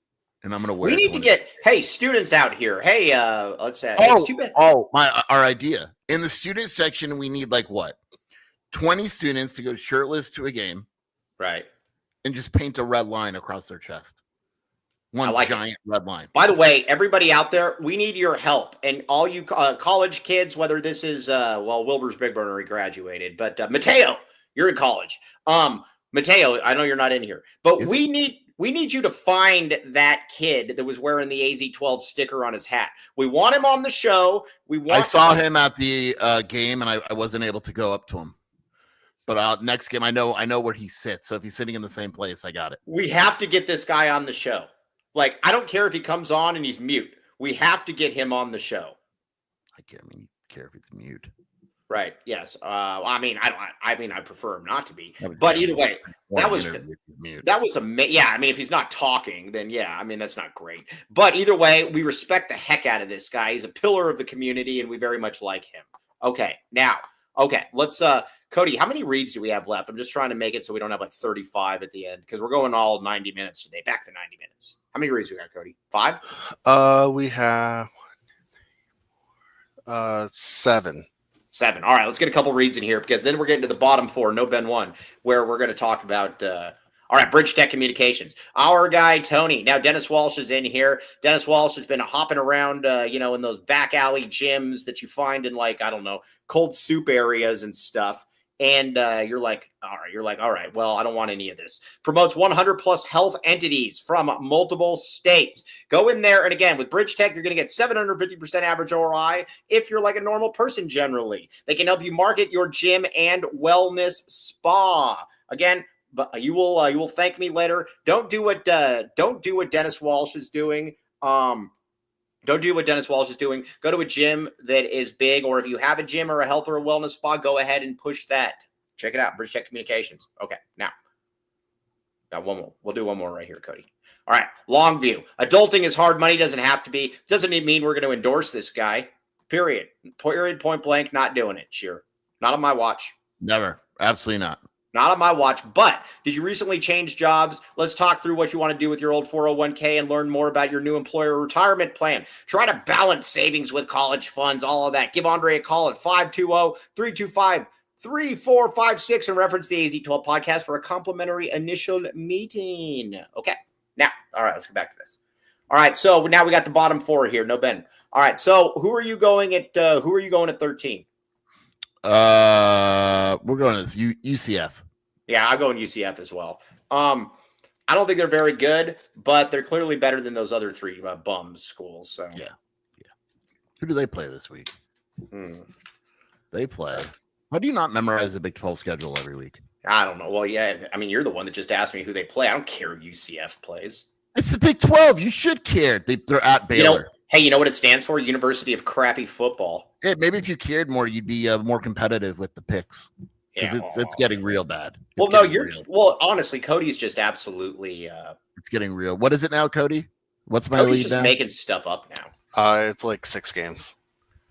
and I'm going to wear. We need to get students out here. Hey, let's say it's too bad. Our idea in the student section, we need 20 students to go shirtless to a game, right? And just paint a red line across their chest. One giant red line. By the way, everybody out there, we need your help. And all you college kids, whether this is, Wilbur's Big Burner, he graduated. But Mateo, you're in college. Mateo, I know you're not in here. But we need you to find that kid that was wearing the AZ-12 sticker on his hat. We want him on the show. I saw him at the game, and I wasn't able to go up to him. But next game, I know where he sits. So if he's sitting in the same place, I got it. We have to get this guy on the show. I don't care if he comes on and he's mute. We have to get him on the show. I care if he's mute. Right. Yes. I prefer him not to be. But either way, that was amazing. Yeah. If he's not talking, then yeah. That's not great. But either way, we respect the heck out of this guy. He's a pillar of the community, and we very much like him. Okay. Now. Okay, let's Cody, how many reads do we have left? I'm just trying to make it so we don't have 35 at the end because we're going all 90 minutes today. Back to 90 minutes. How many reads we got, Cody? 5? We have 7. 7. All right, let's get a couple reads in here because then we're getting to the bottom 4, no Ben 1, where we're going to talk about all right, Bridge Tech Communications. Our guy, Tony. Now, Dennis Walsh is in here. Dennis Walsh has been hopping around, in those back alley gyms that you find in, cold soup areas and stuff. And you're like, all right, well, I don't want any of this. Promotes 100-plus health entities from multiple states. Go in there, and again, with Bridge Tech, you're going to get 750% average ROI if you're like a normal person generally. They can help you market your gym and wellness spa. Again, but you will thank me later. Don't do what Dennis Walsh is doing. Don't do what Dennis Walsh is doing. Go to a gym that is big, or if you have a gym or a health or a wellness spa, go ahead and push that. Check it out, Bridge Tech Communications. Okay, now one more. We'll do one more right here, Cody. All right, Longview. Adulting is hard. Money doesn't have to be. Doesn't mean we're going to endorse this guy. Period. Point blank. Not doing it. Sure. Not on my watch. Never. Absolutely not. Not on my watch, but did you recently change jobs? Let's talk through what you want to do with your old 401k and learn more about your new employer retirement plan. Try to balance savings with college funds, all of that. Give Andre a call at 520-325-3456 and reference the AZ12 podcast for a complimentary initial meeting. Okay, now, all right, let's get back to this. All right, so now we got the bottom 4 here. No Ben. All right, so who are you going at 13? We're going to UCF. Yeah, I'll go in UCF as well. I don't think they're very good, but they're clearly better than those other 3 bum schools. So yeah. Who do they play this week? They play. How do you not memorize the Big 12 schedule every week? I don't know. Well, yeah. I mean, you're the one that just asked me who they play. I don't care who UCF plays. It's the Big 12. You should care. They're at Baylor. Hey, you know what it stands for? University of Crappy Football. Yeah, maybe if you cared more, you'd be more competitive with the picks. Because it's getting real bad. Well, honestly, Cody's just absolutely. It's getting real. What is it now, Cody? What's my Cody's lead just now? making stuff up now. It's like 6 games.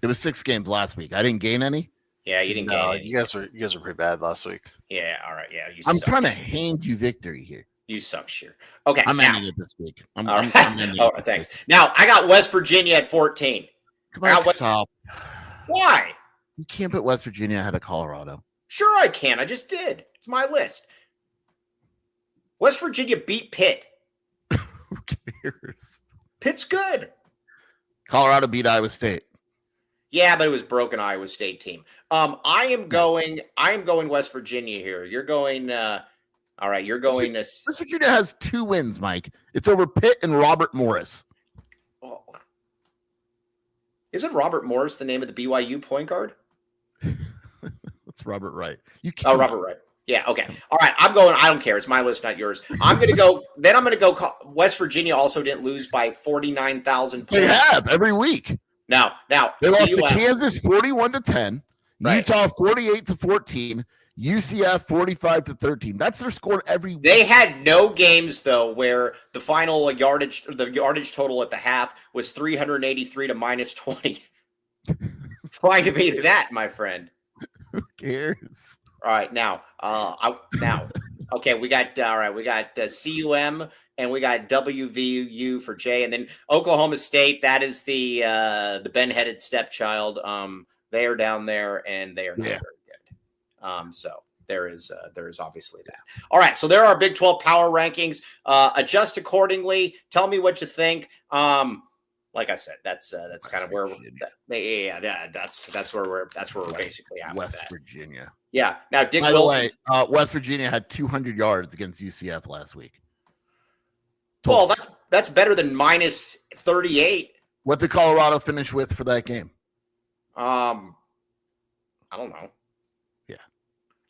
It was 6 games last week. I didn't gain any. Yeah, you didn't. No, gain any. you guys were pretty bad last week. Yeah, all right. Yeah, I'm trying to hand you victory here. You suck, sure. Okay, I'm ending it this week. All right, thanks. Now I got West Virginia at 14. Come on, stop. Why? You can't put West Virginia ahead of Colorado. Sure, I can. I just did. It's my list. West Virginia beat Pitt. Who cares? Pitt's good. Colorado beat Iowa State. Yeah, but it was broken Iowa State team. I am going West Virginia here. You're going. All right, you're going this. West Virginia has 2 wins, Mike. It's over Pitt and Robert Morris. Oh. Isn't Robert Morris the name of the BYU point guard? That's Robert Wright. Robert Wright. Yeah, okay. All right, I'm going. I don't care. It's my list, not yours. I'm going to go. Then I'm going to go. West Virginia also didn't lose by 49,000 points. They have every week. Now they lost to Kansas 41-10, right. Utah 48-14, UCF 45-13. That's their score every week. They had no games though where the final yardage total at the half was 383 to -20. Fine to be that, my friend. Who cares? All right, now, okay, we got CUM and we got WVU for Jay, and then Oklahoma State. That is the Ben-headed stepchild. They are down there, and they are not very good. So there is obviously that. All right, so there are Big 12 power rankings. Adjust accordingly. Tell me what you think. Like I said, that's kind of where that's where we're basically at. West Virginia. Yeah. Now, Dick By Wilson. the way, West Virginia had 200 yards against UCF last week. Well, that's better than -38. What did Colorado finish with for that game? I don't know. Yeah.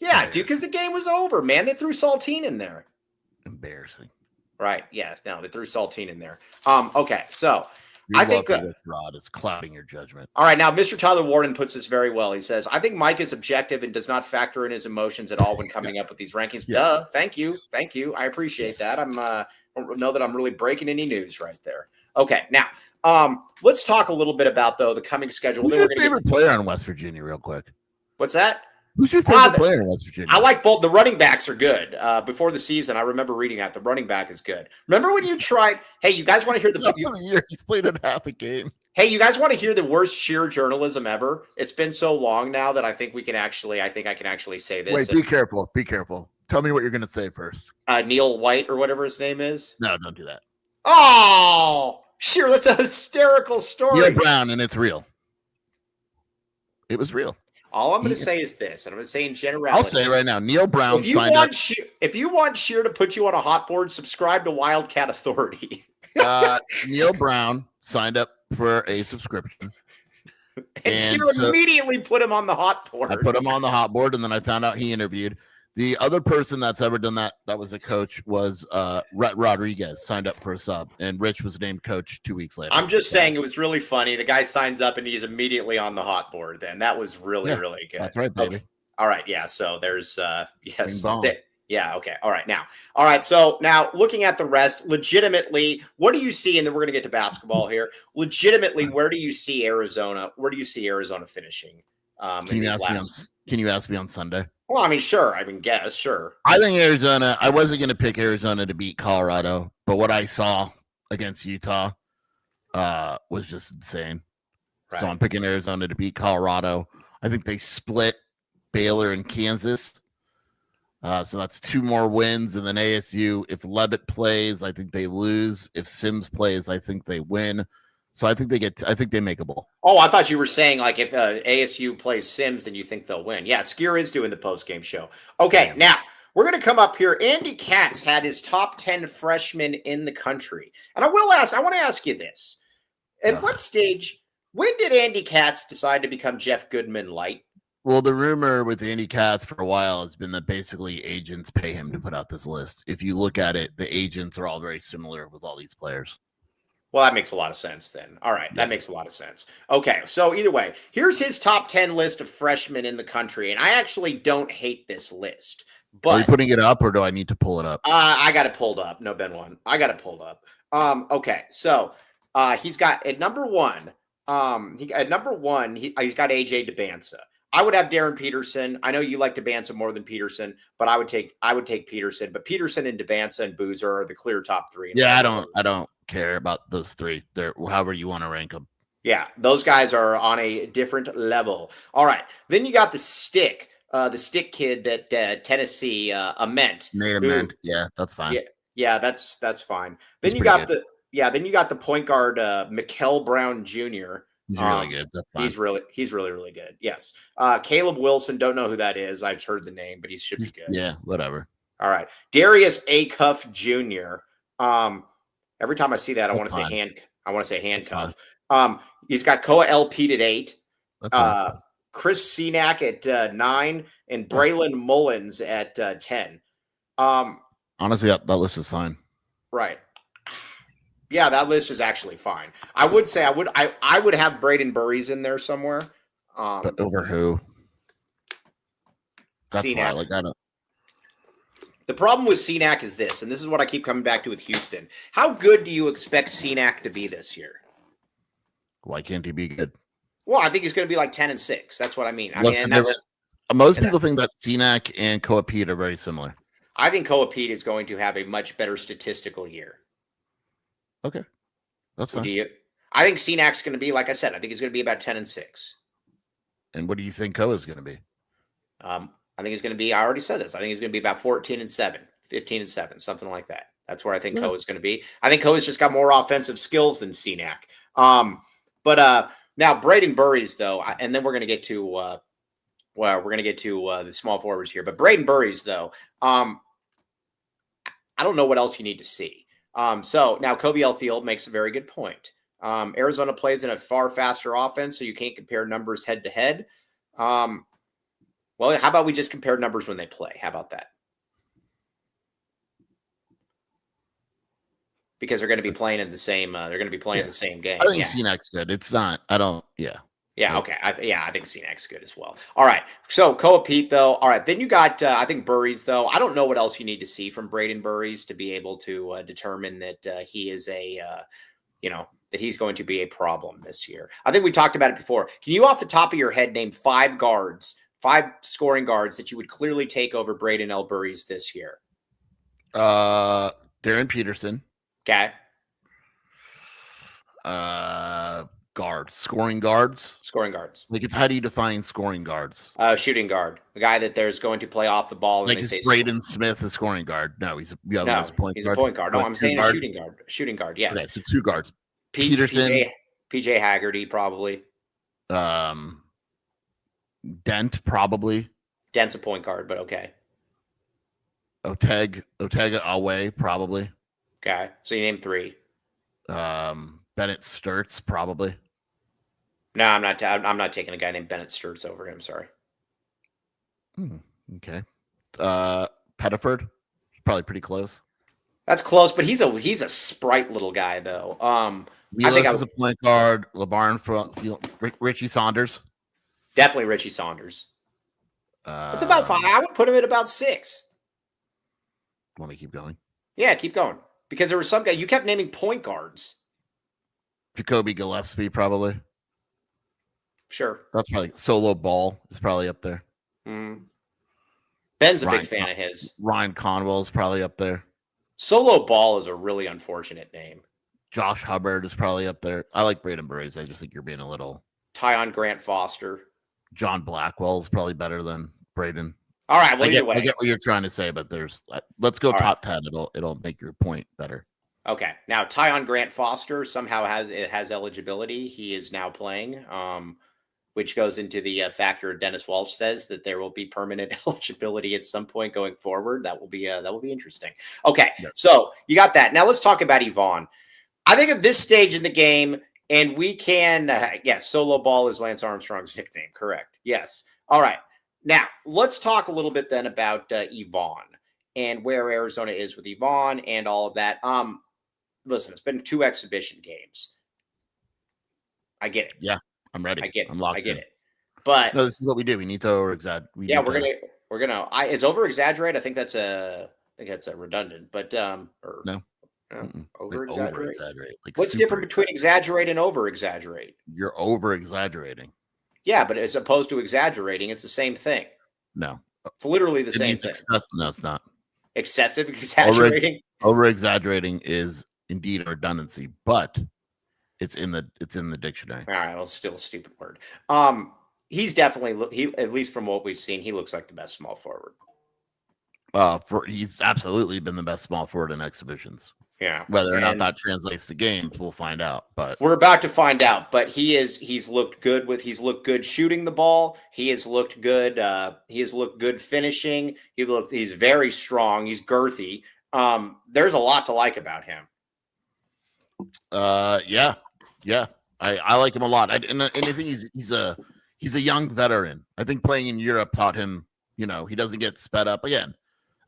Yeah, dude, because the game was over, man. They threw Saltine in there. Embarrassing. Right. Yeah. No, they threw Saltine in there. Okay. So I think Rod is clouding your judgment. All right. Now, Mr. Tyler Warden puts this very well. He says, I think Mike is objective and does not factor in his emotions at all when coming up with these rankings. Yeah. Duh. Thank you. I appreciate that. I don't know that I'm really breaking any news right there. Okay. Now, let's talk a little bit about, though, the coming schedule. Who's your favorite player on West Virginia, real quick? What's that? Who's your favorite player in West Virginia? I like both. The running backs are good. Before the season, I remember reading that. The running back is good. Remember when you tried – hey, you guys want to hear the year he's played in half a game. Hey, you guys want to hear the worst sheer journalism ever? It's been so long now that I think I can actually say this. Wait, be careful. Be careful. Tell me what you're going to say first. Neil White or whatever his name is. No, don't do that. Oh, sure. That's a hysterical story. Neil Brown, and it's real. It was real. All I'm going to say is this, and I'm going to say in generality. I'll say it right now. Neil Brown signed up. If you want Sheer to put you on a hot board, subscribe to Wildcat Authority. Neil Brown signed up for a subscription. And Sheer immediately put him on the hot board. I put him on the hot board, and then I found out he interviewed. The other person that's ever done that was a coach, was Rhett Rodriguez, signed up for a sub, and Rich was named coach 2 weeks later. I'm just saying it was really funny. The guy signs up, and he's immediately on the hot board then. That was really good. That's right, baby. Okay. All right, yeah, so there's yes. Yeah, okay. All right, so now looking at the rest, legitimately, what do you see, and then we're going to get to basketball here. Legitimately, where do you see Arizona? Where do you see Arizona finishing? Can you ask me on Sunday? Well, I mean, sure. I mean, guess, sure. I think Arizona, I wasn't going to pick Arizona to beat Colorado, but what I saw against Utah was just insane. Right. So I'm picking Arizona to beat Colorado. I think they split Baylor and Kansas. So that's 2 more wins. And then ASU, if Levitt plays, I think they lose. If Sims plays, I think they win. So I think they make a bowl. Oh, I thought you were saying like if ASU plays Sims, then you think they'll win. Yeah, Skier is doing the post-game show. Okay, now we're going to come up here. Andy Katz had his top 10 freshmen in the country. And I want to ask you this. At what stage, when did Andy Katz decide to become Jeff Goodman light? Well, the rumor with Andy Katz for a while has been that basically agents pay him to put out this list. If you look at it, the agents are all very similar with all these players. Well, that makes a lot of sense then. All right, Yeah. that makes a lot of sense. Okay, so either way, here's his top 10 list of freshmen in the country, and I actually don't hate this list. But Are you putting it up, or do I need to pull it up? I got it pulled up. No, Ben one. I got it pulled up. Okay, so he's got at number one. He's got AJ DeBanza. I would have Darren Peterson. I know you like DeBanza more than Peterson, but I would take Peterson. But Peterson and DeBanza and Boozer are the clear top three. Yeah, I don't care about those three. They're however you want to rank them. Yeah, those guys are on a different level. All right, then you got the stick kid that Tennessee Ament. Yeah, that's fine. Yeah, that's fine. Then you got the point guard Mikkel Brown Jr. He's really good. That's fine. He's really good. Yes. Caleb Wilson, don't know who that is. I've heard the name, but he should be good. Yeah, whatever. All right. Darius Acuff Jr. Every time I see that, I want to say handcuff. He's got Koa LP at 8. Chris Senack at 9 and Braylon Mullins at 10. Honestly, that list is fine. Right. Yeah, that list is actually fine. I would say I would have Braden Burries in there somewhere. But over who? That's why I don't. The problem with Senack is this, and this is what I keep coming back to with Houston. How good do you expect Senack to be this year? Why can't he be good? Well, I think he's going to be like 10-6. That's what I mean. Most people think that Senack and Koa Pete are very similar. I think Koa Pete is going to have a much better statistical year. Okay. That's fine. I think Senack's going to be, like I said, I think he's going to be about 10-6. And what do you think Koa is going to be? I think he's going to be, I already said this, I think he's going to be about 14-7, 15-7, something like that. That's where I think Koa is going to be. I think Koa's just got more offensive skills than Senack. But now Braden Burries, though, and then we're going to get to the small forwards here. But Braden Burries, though, I don't know what else you need to see. So now Kobe L. Field makes a very good point. Arizona plays in a far faster offense, so you can't compare numbers head to head. Well, how about we just compare numbers when they play? How about that? Because they're going to be playing in the same. They're going to be playing the same game. I think Senack's good. It's not. I don't. Yeah. Yeah. Okay. I think Senack's good as well. All right. So Koa Pete, though. All right. Then you got. I think Burries, though. I don't know what else you need to see from Braden Burries to be able to determine that he is that he's going to be a problem this year. I think we talked about it before. Can you, off the top of your head, name 5 scoring guards that you would clearly take over Braden L. Burries this year? Darren Peterson. Okay. Scoring guards. Like, how do you define scoring guards? Shooting guard, a guy that there's going to play off the ball. Like, is Braden Smith a scoring guard? No, he's a point guard. He's a point guard. No, I'm saying a shooting guard. Shooting guard, yes. Okay, so 2 guards. Peterson, PJ Haggerty, probably. Dent, probably. Dent's a point guard, but okay. Otega Awe, probably. Okay, so you name 3. Bennett Sturts, probably. No, I'm not taking a guy named Bennett Sturts over him. Sorry. Okay. Pettiford, probably pretty close. That's close, but he's a sprite little guy though. Milos is a point guard. Richie Saunders. Definitely Richie Saunders. It's about 5. I would put him at about 6. Want me to keep going? Yeah, keep going. Because there was some guy you kept naming point guards. Jacoby Gillespie, probably. Sure. That's probably Solo Ball is probably up there. Ben's a big fan of his. Ryan Conwell is probably up there. Solo Ball is a really unfortunate name. Josh Hubbard is probably up there. I like Braden Burries. I just think you're being a little. Tyon Grant Foster. John Blackwell is probably better than Braden. All right. Well, I get what you're trying to say, but let's go top 10. It'll make your point better. Okay. Now, Tyon Grant Foster somehow has eligibility. He is now playing, which goes into the factor Dennis Walsh says that there will be permanent eligibility at some point going forward. That will be interesting. Okay. Yeah. So you got that. Now let's talk about Yvonne. I think at this stage in the game, and we can, yes, Solo Ball is Lance Armstrong's nickname. Correct. Yes. All right. Now, let's talk a little bit then about Yvonne and where Arizona is with Yvonne and all of that. Listen, it's been 2 exhibition games. I get it. Yeah, I'm ready. I get it. I'm locked I get in. it. But no, this is what we do. We need to over-exaggerate. Yeah, we're gonna. It's over exaggerate. I think that's a redundant, but No. over Like over-exaggerate. Like What's different between exaggerate and over exaggerate? You're over-exaggerating. Yeah, but as opposed to exaggerating, it's the same thing. No. It's literally the same thing. No, it's not. Excessive exaggerating. Over-exaggerating is indeed a redundancy, but it's in the dictionary. All right, well, still a stupid word. He's definitely at least from what we've seen, he looks like the best small forward. He's absolutely been the best small forward in exhibitions. Yeah. Whether or not that translates to games, we'll find out. But we're about to find out. But he's looked good shooting the ball. He has looked good. He has looked good finishing. He's very strong. He's girthy. There's a lot to like about him. Yeah. I like him a lot. And I think he's a young veteran. I think playing in Europe taught him, he doesn't get sped up again.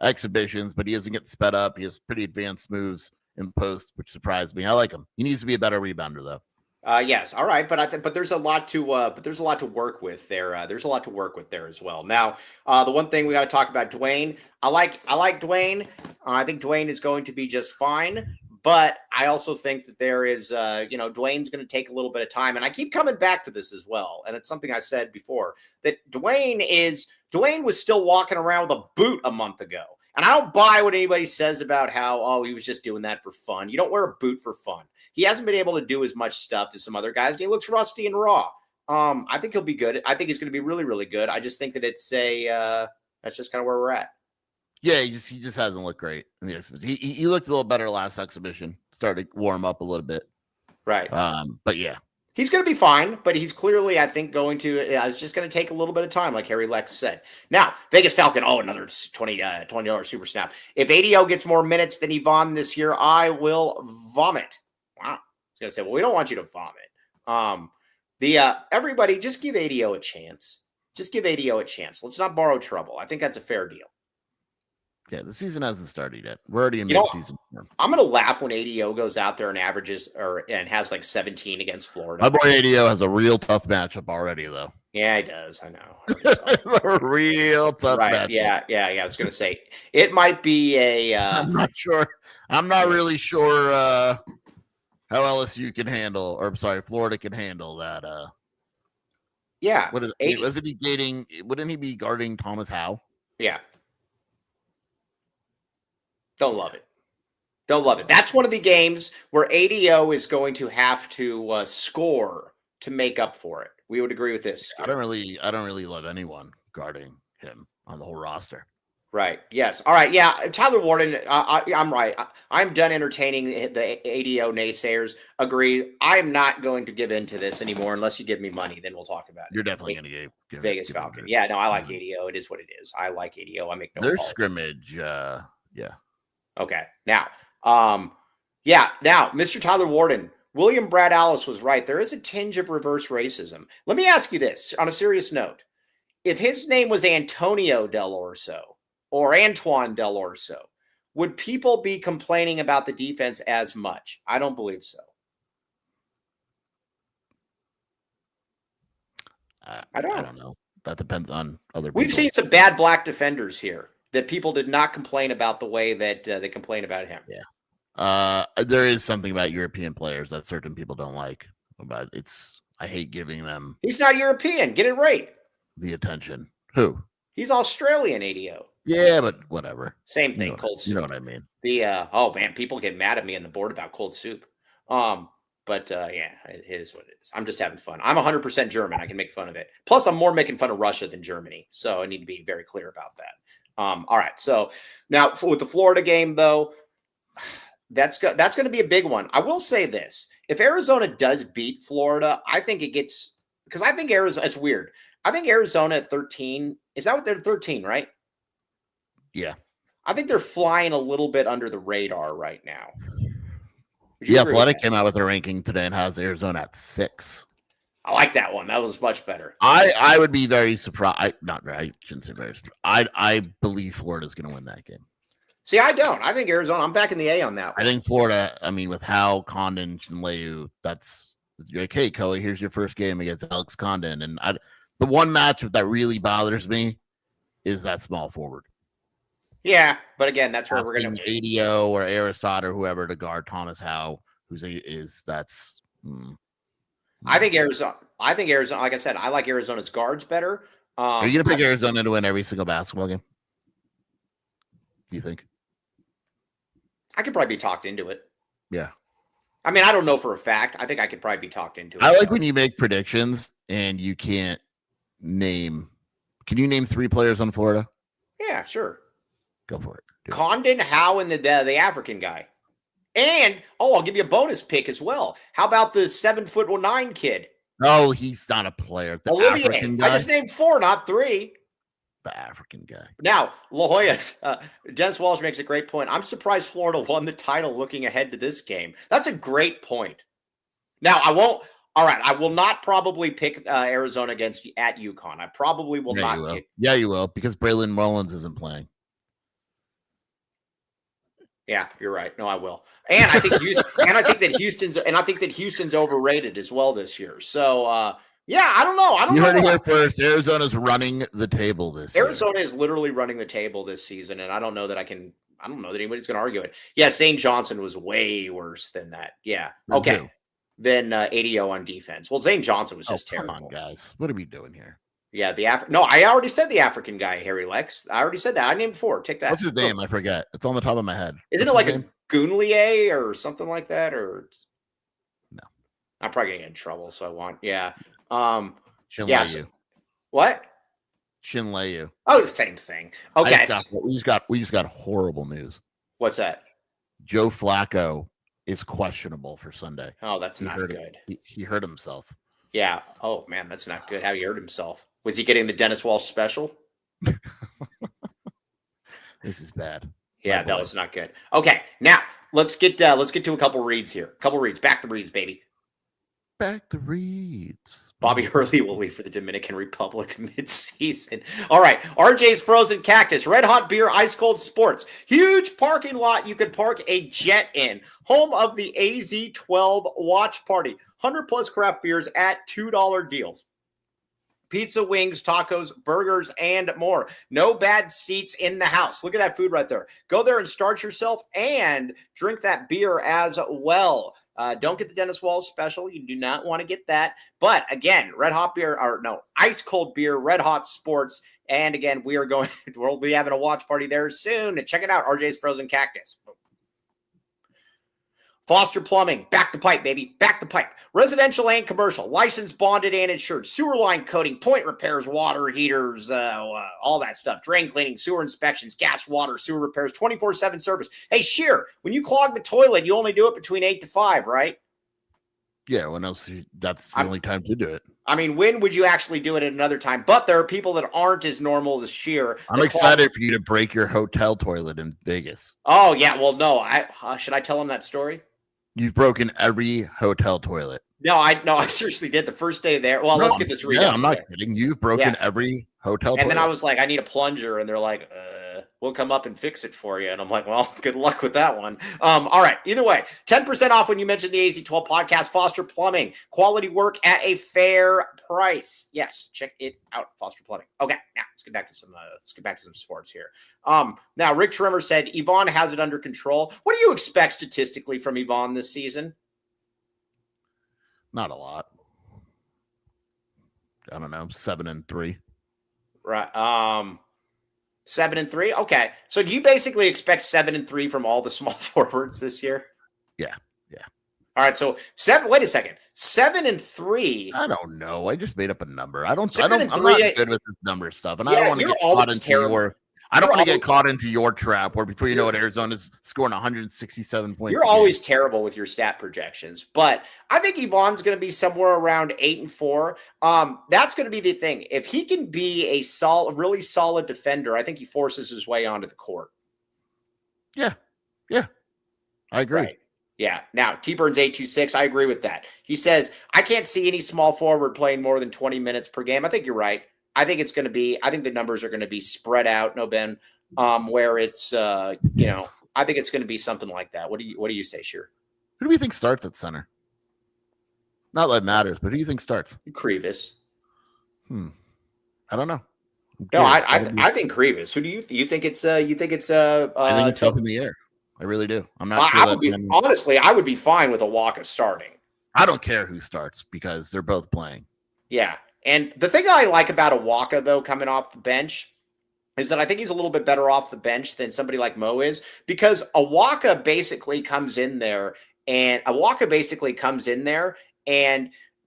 Exhibitions, but he doesn't get sped up. He has pretty advanced moves in the post, which surprised me. I like him. He needs to be a better rebounder, though. Yes, all right, but there's a lot to work with there. There's a lot to work with there as well. Now, the one thing we got to talk about, Dwayne. I like Dwayne. I think Dwayne is going to be just fine. But I also think that there is, Dwayne's going to take a little bit of time, and I keep coming back to this as well. And it's something I said before that Dwayne was still walking around with a boot a month ago. And I don't buy what anybody says about how, he was just doing that for fun. You don't wear a boot for fun. He hasn't been able to do as much stuff as some other guys. And he looks rusty and raw. I think he'll be good. I think he's going to be really, really good. I just think that that's just kind of where we're at. Yeah, he just hasn't looked great in the exhibition. He looked a little better last exhibition. Started to warm up a little bit. Right. But yeah. He's going to be fine, but he's clearly, I think, it's just going to take a little bit of time, like Harry Lex said. Now, Vegas Falcon, another $20 super snap. If ADO gets more minutes than Yvonne this year, I will vomit. Wow. I was going to say, well, we don't want you to vomit. Everybody, just give ADO a chance. Just give ADO a chance. Let's not borrow trouble. I think that's a fair deal. Yeah, the season hasn't started yet. We're already in mid-season. I'm going to laugh when ADO goes out there and averages and has like 17 against Florida. My boy ADO has a real tough matchup already, though. Yeah, he does. I know. A real tough matchup. Yeah. I was going to say it might be a. I'm not sure. I'm not really sure how LSU can handle, or sorry, Florida can handle that. Yeah. What is it? Wasn't he dating? Wouldn't he be guarding Thomas Howe? Yeah. Don't love it. That's one of the games where ADO is going to have to score to make up for it. We would agree with this. I don't really love anyone guarding him on the whole roster. Right. Yes. All right. Yeah. Tyler Warden. I'm right. I'm done entertaining the ADO naysayers. Agree. I'm not going to give in to this anymore unless you give me money. Then we'll talk about it. You're definitely going to give Vegas Falcon. Yeah. No, I like ADO. It is what it is. I like ADO. I make no. Their scrimmage. Yeah. Okay. Now, Mr. Tyler Warden, William Brad Alice was right. There is a tinge of reverse racism. Let me ask you this on a serious note. If his name was Antonio Del Orso or Antoine Del Orso, would people be complaining about the defense as much? I don't believe so. I don't know. That depends on other people. We've seen some bad black defenders here that people did not complain about the way that they complain about him. Yeah. There is something about European players that certain people don't like. But I hate giving them. He's not European. Get it right. The attention. Who? He's Australian, ADO. Yeah, but whatever. Same thing, cold soup. You know what I mean. People get mad at me on the board about cold soup. But it is what it is. I'm just having fun. I'm 100% German. I can make fun of it. Plus, I'm more making fun of Russia than Germany. So I need to be very clear about that. All right. So now with the Florida game, though, that's going to be a big one. I will say this. If Arizona does beat Florida, I think it gets – because I think Arizona – it's weird. I think Arizona at 13 – is that what they're 13, right? Yeah. I think they're flying a little bit under the radar right now. Yeah, Athletic came out with a ranking today and has Arizona at 6. I like that one. That was much better. I would be very surprised. I shouldn't say very surprised. I believe Florida's going to win that game. See, I don't. I think Arizona. I'm backing the A on that one. I think Florida. I mean, with how Condon and Leyu, that's like, hey, Kelly, here's your first game against Alex Condon, and the one matchup that really bothers me is that small forward. Yeah, but again, that's where we're going to ADO or Aristotle or whoever to guard Thomas Howe, that's. I think Arizona. Like I said, I like Arizona's guards better. Are you going to pick Arizona to win every single basketball game? Do you think? I could probably be talked into it. Yeah. I mean, I don't know for a fact. I think I could probably be talked into it. I like when you make predictions and you can't name. Can you name 3 players on Florida? Yeah, sure. Go for it. Condon, Howe, and the African guy. And, I'll give you a bonus pick as well. How about the 7'9" kid? No, he's not a player. The Olivier. African guy. I just named 4, not 3. The African guy. Now, La Jolla's, Dennis Walsh makes a great point. I'm surprised Florida won the title looking ahead to this game. That's a great point. Now, I will not probably pick Arizona at UConn. I probably will not. You will. Yeah, you will, because Braylon Mullins isn't playing. Yeah, you're right. No, I will. And I think Houston's overrated as well this year. So, yeah, I don't know. You heard it here first. Arizona's running the table this year. Arizona is literally running the table this season, and I don't know that anybody's going to argue it. Yeah, Zane Johnson was way worse than that. Yeah. Okay. Then ADO on defense. Well, Zane Johnson was just terrible. Come on, guys. What are we doing here? Yeah, I already said the African guy, Harry Lex. I already said that. I named 4. Take that. What's his name? I forget. It's on the top of my head. Isn't it like a Goonlier or something like that? Or no? I'm probably gonna get in trouble, so I want. Yeah. Shinleyu. What? Shinleyu. Oh, the same thing. Okay. We just got horrible news. What's that? Joe Flacco is questionable for Sunday. Oh, that's not good. He hurt himself. Yeah. Oh man, that's not good. How he hurt himself? Was he getting the Dennis Walsh special? This is bad. Yeah, that was not good. Okay, now let's get to a couple reads here. Back the reads, baby. Back the reads. Bobby Hurley will leave for the Dominican Republic mid-season. All right, RJ's Frozen Cactus, Red Hot Beer, Ice Cold Sports. Huge parking lot you could park a jet in. Home of the AZ12 Watch Party. 100+ craft beers at $2 deals. Pizza, wings, tacos, burgers, and more. No bad seats in the house. Look at that food right there. Go there and start yourself and drink that beer as well. Don't get the Dennis Walsh special. You do not want to get that. But again, ice cold beer, Red Hot Sports. And again, we'll be having a watch party there soon. Check it out, RJ's Frozen Cactus. Foster Plumbing, back the pipe, baby, back the pipe. Residential and commercial, licensed, bonded, and insured. Sewer line coating, point repairs, water heaters, all that stuff. Drain cleaning, sewer inspections, gas, water, sewer repairs, 24/7 service. Hey, Sheer, when you clog the toilet, you only do it between 8 to 5, right? Yeah, when else? That's the only time to do it. I mean, when would you actually do it at another time? But there are people that aren't as normal as Sheer. I'm excited for you to break your hotel toilet in Vegas. Oh, yeah. Well, no. Should I tell him that story? You've broken every hotel toilet. No, I seriously did the first day there. Well, let's get this read. Yeah, I'm not kidding. You've broken every hotel toilet. And then I was like, I need a plunger. And they're like, we'll come up and fix it for you. And I'm like, well, good luck with that one. All right. Either way, 10% off when you mention the AZ12 podcast, Foster Plumbing, quality work at a fair price. Yes. Check it out. Foster Plumbing. Okay. Now let's get back to some sports here. Now Rick Trimmer said Yvonne has it under control. What do you expect statistically from Yvonne this season? Not a lot. I don't know. 7-3. Right. 7-3. Okay. So do you basically expect 7-3 from all the small forwards this year? Yeah. All right. So wait a second. 7-3. I don't know. I just made up a number. I'm not good with this number stuff. And yeah, I don't want to get caught into get caught into your trap where before you know it, Arizona's scoring 167 points. You're always terrible with your stat projections, but I think Yvonne's going to be somewhere around 8-4. That's going to be the thing. If he can be a really solid defender, I think he forces his way onto the court. Yeah. I agree. Right. Yeah. Now, T-Burns 826, I agree with that. He says, I can't see any small forward playing more than 20 minutes per game. I think you're right. I think the numbers are going to be spread out, no Ben, where it's, I think it's going to be something like that. What do you say, Sure? Who do we think starts at center? Not that it matters, but who do you think starts? Krivas. I don't know. No, I think Krivas. Who do you think it's? I think it's up in the air. I really do. I'm not sure. Honestly, I would be fine with Awaka starting. I don't care who starts because they're both playing. Yeah, and the thing I like about Awaka though, coming off the bench, is that I think he's a little bit better off the bench than somebody like Mo is, because Awaka basically comes in there and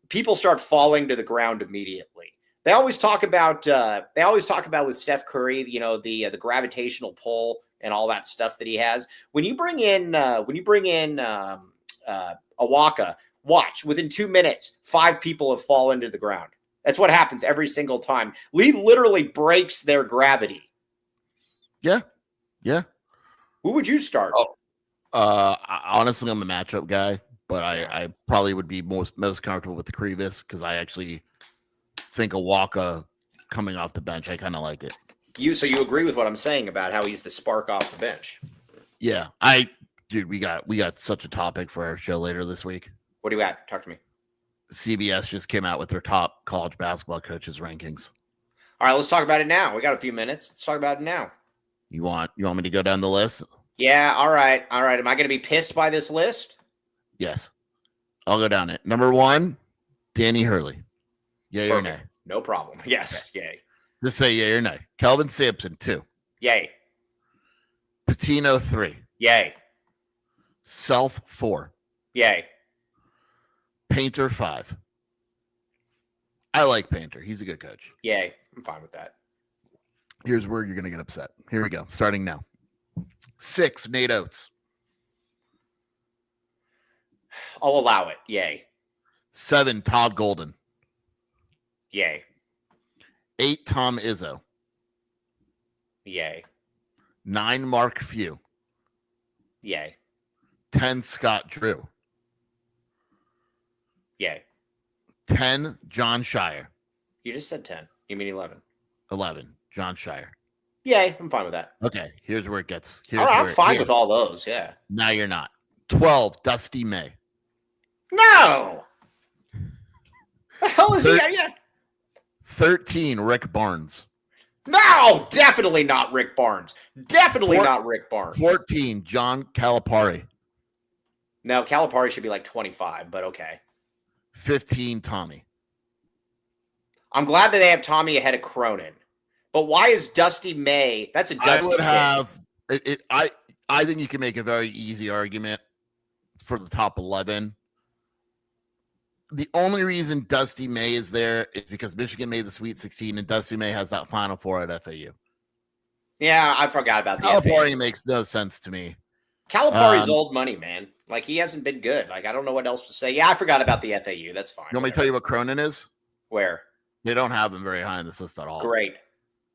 people start falling to the ground immediately. They always talk about with Steph Curry, the gravitational pull and all that stuff that he has. When you bring in Awaka, watch within 2 minutes, 5 people have fallen to the ground. That's what happens every single time. Lee literally breaks their gravity. Yeah. Who would you start? Honestly, I'm a matchup guy, but I probably would be most comfortable with the Krivas because I actually think Awaka coming off the bench, I kind of like it. So you agree with what I'm saying about how he's the spark off the bench? Yeah, we got such a topic for our show later this week. What do you got? Talk to me. CBS just came out with their top college basketball coaches rankings. All right, let's talk about it now. We got a few minutes. Let's talk about it now. You want me to go down the list? Yeah. All right. Am I going to be pissed by this list? Yes, I'll go down it. Number 1, Danny Hurley. Yay or nay? No problem. Yes. Okay. Yay. Just say yay or nay. Kelvin Sampson, 2. Yay. Patino, 3. Yay. Self, 4. Yay. Painter, 5. I like Painter. He's a good coach. Yay. I'm fine with that. Here's where you're going to get upset. Here we go. Starting now. 6, Nate Oates. I'll allow it. Yay. 7, Todd Golden. Yay. 8, Tom Izzo. Yay. 9, Mark Few. Yay. 10, Scott Drew. Yay. 10, John Shire. You just said 10. You mean 11? 11, John Shire. Yay. I'm fine with that. Okay, here's where it gets. All right, I'm fine with all those. Yeah. Now you're not. 12, Dusty May. No. The hell is he? Yeah. 13, Rick Barnes. No, definitely not Rick Barnes. Not Rick Barnes. 14, John Calipari. No, Calipari should be like 25, but okay. 15, Tommy. I'm glad that they have Tommy ahead of Cronin. But why is Dusty May? That's a Dusty I would May. have it. I think you can make a very easy argument for the top 11. The only reason Dusty May is there is because Michigan made the Sweet 16 and Dusty May has that Final Four at FAU. Yeah, I forgot about the Calipari makes no sense to me. Calipari's old money, man. Like, he hasn't been good. Like, I don't know what else to say. Yeah, I forgot about the FAU. That's fine. You want me to tell you what Cronin is? Where? They don't have him very high in this list at all. Great.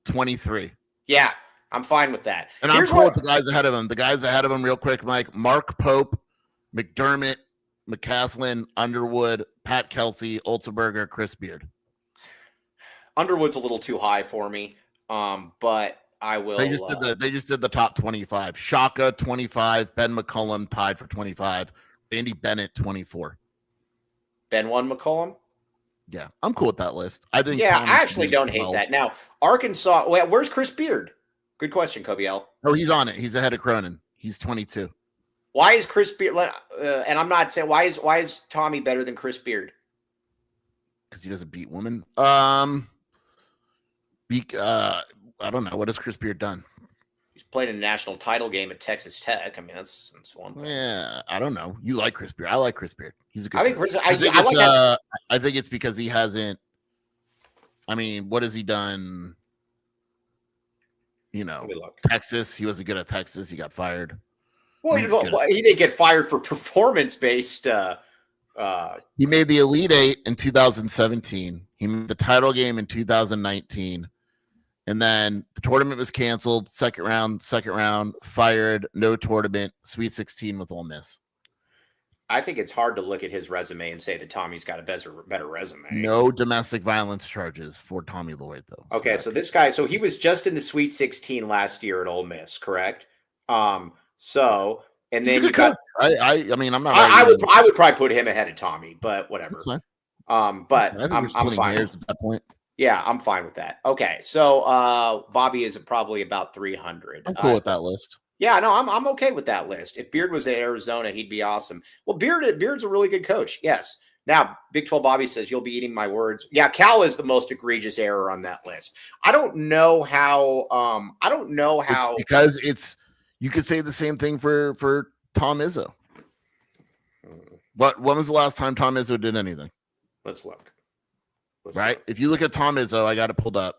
23. Yeah, I'm fine with that. And I'm cool with the guys ahead of him. The guys ahead of him, real quick, Mike. Mark Pope, McDermott, McCaslin, Underwood, Pat Kelsey, Olzenberger, Chris Beard. Underwood's a little too high for me, but I will. They just did the top 25. Shaka 25, Ben McCullum tied for 25, Randy Bennett 24. Ben McCullum. Yeah, I'm cool with that list. I think. Yeah, I actually don't hate that. Now, Arkansas. Where's Chris Beard? Good question, Kobe L. Oh, he's on it. He's ahead of Cronin. He's 22. Why is Chris Beard? And I'm not saying why is Tommy better than Chris Beard? Because he doesn't beat women. I don't know. What has Chris Beard done? He's played in a national title game at Texas Tech. I mean, that's one thing. Yeah, I don't know. You like Chris Beard. I like Chris Beard. He's a good. I think it's because he hasn't. I mean, what has he done? You know, Texas. He wasn't good at Texas. He got fired. Well, he didn't get fired for performance-based. He made the Elite Eight in 2017. He made the title game in 2019. And then the tournament was canceled. Second round, fired, no tournament, Sweet 16 with Ole Miss. I think it's hard to look at his resume and say that Tommy's got a better resume. No domestic violence charges for Tommy Lloyd, though. Okay, so this guy, so he was just in the Sweet 16 last year at Ole Miss, correct? And then you got. I mean, I'm not. I would probably put him ahead of Tommy, but whatever. That's fine. But I think I'm fine at that point. Yeah, I'm fine with that. Okay, so Bobby is probably about 300. I'm cool with that list. Yeah, no, I'm okay with that list. If Beard was at Arizona, he'd be awesome. Well, Beard's a really good coach. Yes. Now, Big 12 Bobby says you'll be eating my words. Yeah, Cal is the most egregious error on that list. I don't know how. It's because you could say the same thing for Tom Izzo. But when was the last time Tom Izzo did anything? Let's look. Right? If you look at Tom Izzo, I got it pulled up.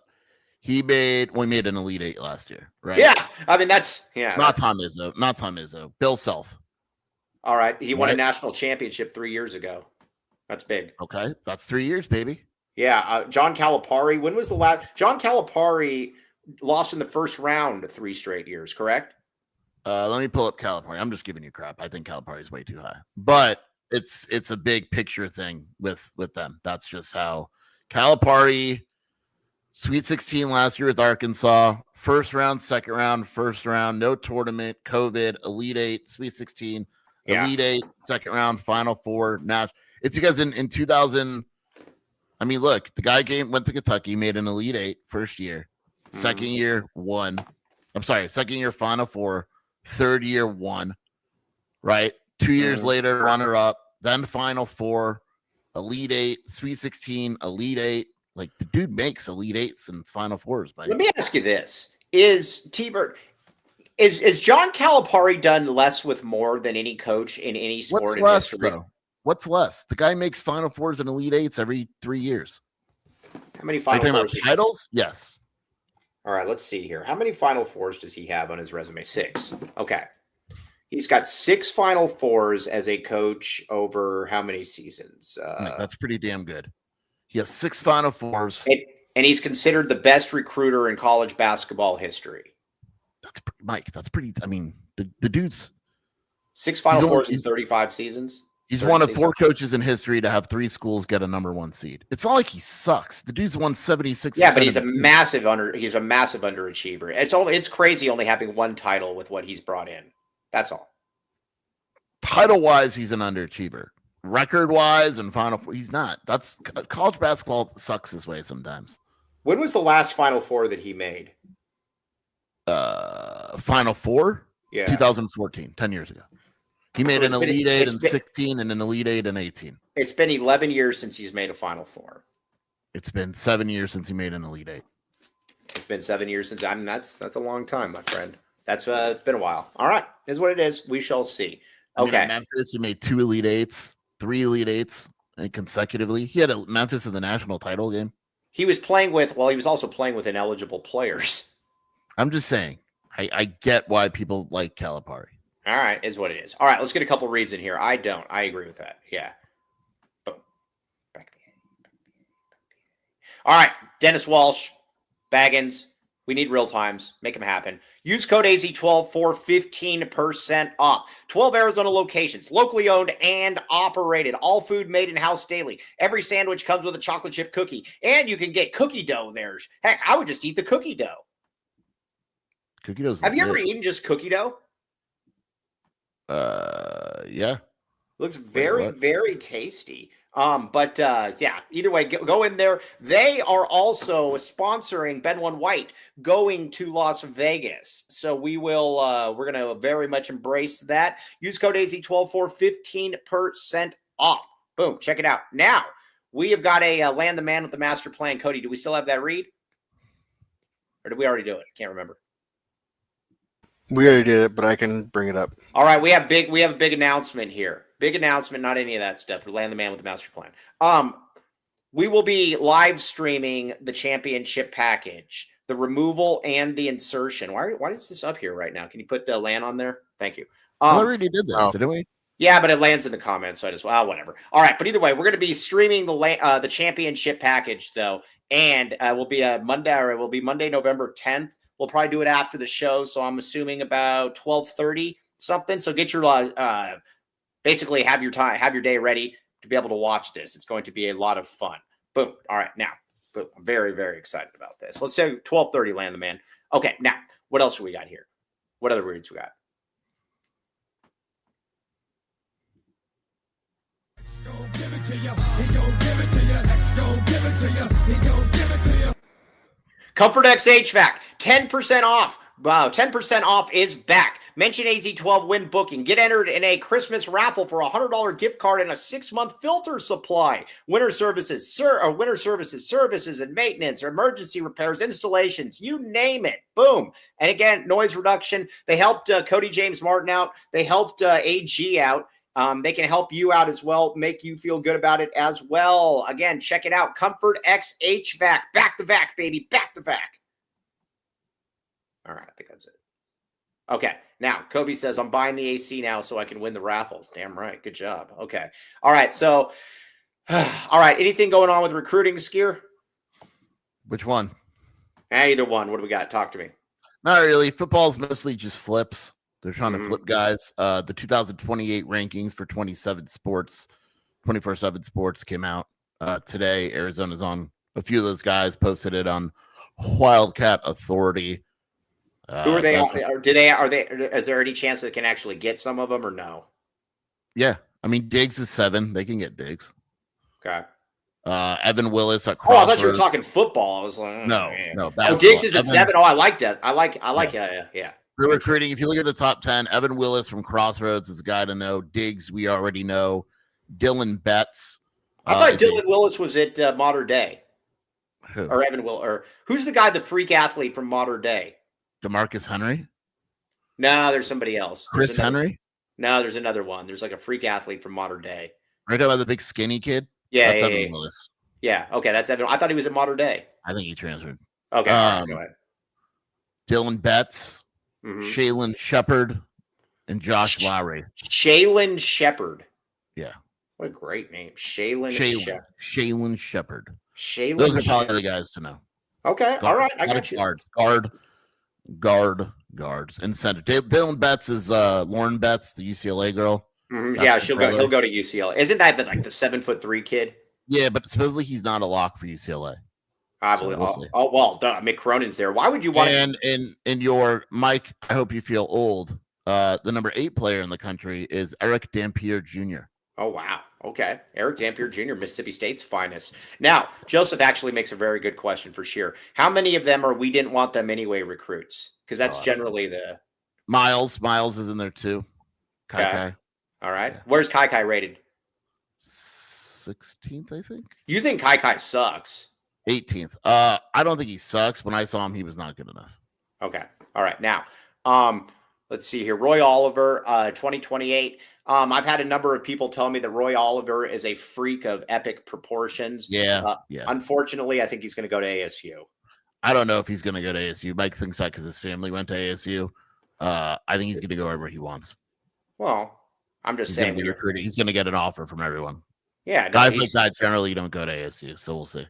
He made an Elite Eight last year, right? Yeah. I mean, Tom Izzo. Not Tom Izzo. Bill Self. All right. He won a national championship 3 years ago. That's big. Okay. That's 3 years, baby. Yeah. John Calipari. When was the last? John Calipari lost in the first round 3 straight years, correct? Let me pull up Calipari. I'm just giving you crap. I think Calipari is way too high. But it's a big picture thing with them. That's just how Calipari, Sweet 16 last year with Arkansas, first round, second round, first round, no tournament, COVID, Elite Eight, Sweet 16, Elite Eight, second round, Final Four. Now it's because in 2000, I mean, look, the guy went to Kentucky, made an Elite Eight first year, second year won. I'm sorry, second year Final Four, third year won. Right, 2 years later, runner up, then Final Four, Elite Eight, Sweet 16, Elite Eight. Like the dude makes Elite Eights and Final Fours. Let me ask you this: is T-Bird, is John Calipari done less with more than any coach in any sport? What's less though? What's less? The guy makes Final Fours and Elite Eights every 3 years. How many Final Fours? Titles? Yes. All right, let's see here. How many Final Fours does he have on his resume? 6. Okay. He's got 6 Final Fours as a coach over how many seasons? That's pretty damn good. He has 6 Final Fours. And he's considered the best recruiter in college basketball history. Mike, that's pretty. I mean, the dude's 6 Final Fours in 35 seasons. He's one of 4 coaches in history to have 3 schools get a number 1 seed. It's not like he sucks. The dude's won 76. Yeah, but he's a massive underachiever. It's crazy only having 1 title with what he's brought in. That's all. Title-wise, he's an underachiever. Record-wise and Final Four, he's not. That's college basketball sucks this way sometimes. When was the last Final Four that he made? Final Four? Yeah. 2014, 10 years ago. He made an Elite Eight in 16 and an Elite Eight in 18. It's been 11 years since he's made a Final Four. It's been 7 years since he made an Elite Eight. It's been 7 years since. I mean, that's a long time, my friend. That's it's been a while. All right, is what it is. We shall see. Okay. In Memphis, he made 2 Elite Eights, 3 Elite Eights, and consecutively. He had Memphis in the national title game. He was also playing with ineligible players. I'm just saying, I get why people like Calipari. All right, is what it is. All right, let's get a couple reads in here. I don't. I agree with that. Yeah. Boom. All right, Dennis Walsh, Baggins. We need real times. Make them happen. Use code AZ12 for 15% off. 12 Arizona locations, locally owned and operated. All food made in-house daily. Every sandwich comes with a chocolate chip cookie. And you can get cookie dough there. Heck, I would just eat the cookie dough. Cookie dough's Have you ever eaten just cookie dough? Yeah. Looks very, very tasty. Yeah, either way, go in there. They are also sponsoring Ben One White going to Las Vegas. So we're going to very much embrace that. Use code AZ12 for 15% off. Boom. Check it out. Now we have got a land the man with the master plan. Cody, do we still have that read? Or did we already do it? I can't remember. We already did it, but I can bring it up. All right. We have a big announcement here. Big announcement, not any of that stuff. For Land the Man with the Master Plan. We will be live streaming the championship package, the removal and the insertion. Why is this up here right now? Can you put Land on there? Thank you. We already did this, didn't we? Yeah, but it lands in the comments, so I just whatever. All right, but either way, we're going to be streaming the championship package though, and it will be Monday, November 10th. We'll probably do it after the show, so I'm assuming about 12:30 something. So get your basically have your day ready to be able to watch this. It's going to be a lot of fun. Boom. All right. Now, boom. I'm very, very excited about this. Let's do 12:30 land the man. Okay. Now, what else do we got here? What other reads we got? Comfort X HVAC, 10% off. Wow, 10% off is back. Mention AZ12 when booking. Get entered in a Christmas raffle for a $100 gift card and a 6-month filter supply. Winter services, services and maintenance, or emergency repairs, installations, you name it. Boom. And again, noise reduction. They helped Cody James Martin out. They helped AG out. They can help you out as well, make you feel good about it as well. Again, check it out. Comfort X HVAC. Back the vac, baby. Back the vac. All right, I think that's it. Okay, now Kobe says, I'm buying the AC now so I can win the raffle. Damn right. Good job. Okay. All right, so, all right, anything going on with recruiting, Skier? Which one? Either one. What do we got? Talk to me. Not really. Football's mostly just flips. They're trying to flip guys. The 2028 rankings for 24/7 Sports came out today. Arizona's on a few of those guys, posted it on Wildcat Authority. Who are they? Is there any chance they can actually get some of them or no? Yeah. I mean, Diggs is 7. They can get Diggs. Okay. Evan Willis at Crossroads. Oh, I thought you were talking football. I was like, no. Oh, Diggs is at 7. Oh, I like that. I like yeah. We're recruiting. If you look at the top 10, Evan Willis from Crossroads is a guy to know. Diggs, we already know. Dylan Betts. I thought Dylan Willis was at Modern Day. Who? Or Evan Will. Or who's the guy, the freak athlete from Modern Day? DeMarcus Henry? No, there's somebody else. Chris Henry? No, there's another one. There's like a freak athlete from Modern Day. Right about the big skinny kid? Yeah, that's yeah, Evan yeah. Willis. Yeah, okay, that's Evan. I thought he was at Modern Day. I think he transferred. Okay, all right, go ahead. Dylan Betts, Shaylin Shepard, and Josh Lowry. Shaylin Shepard. Yeah. What a great name. Shaylin Shepard. Shaylin Shepard. Shaylin Those are probably the guys to know. Okay, all right, I got you. Guards, and center. Dylan Betts is Lauren Betts, the UCLA girl. Yeah, he'll go to UCLA. Isn't that like the 7'3" kid? Yeah, but supposedly he's not a lock for UCLA. I believe. Mick Cronin's there. Why would you want? And your Mike, I hope you feel old. The number 8 player in the country is Eric Dampier Jr. Oh wow. Okay, Eric Dampier Jr., Mississippi State's finest. Now, Joseph actually makes a very good question for Sheer. How many of them are we didn't want them anyway recruits? Because that's generally the Miles. Miles is in there too. Kai. All right. Yeah. Where's Kai rated? 16th, I think. You think Kai sucks? 18th. I don't think he sucks. When I saw him, he was not good enough. Okay. All right. Now, let's see here. Roy Oliver, 2028. I've had a number of people tell me that Roy Oliver is a freak of epic proportions. Yeah. Unfortunately, I think he's going to go to ASU. I don't know if he's going to go to ASU. Mike thinks that because his family went to ASU. I think he's going to go wherever he wants. Well, I'm just saying. He's going to get an offer from everyone. Yeah. Guys like that generally don't go to ASU, so we'll see.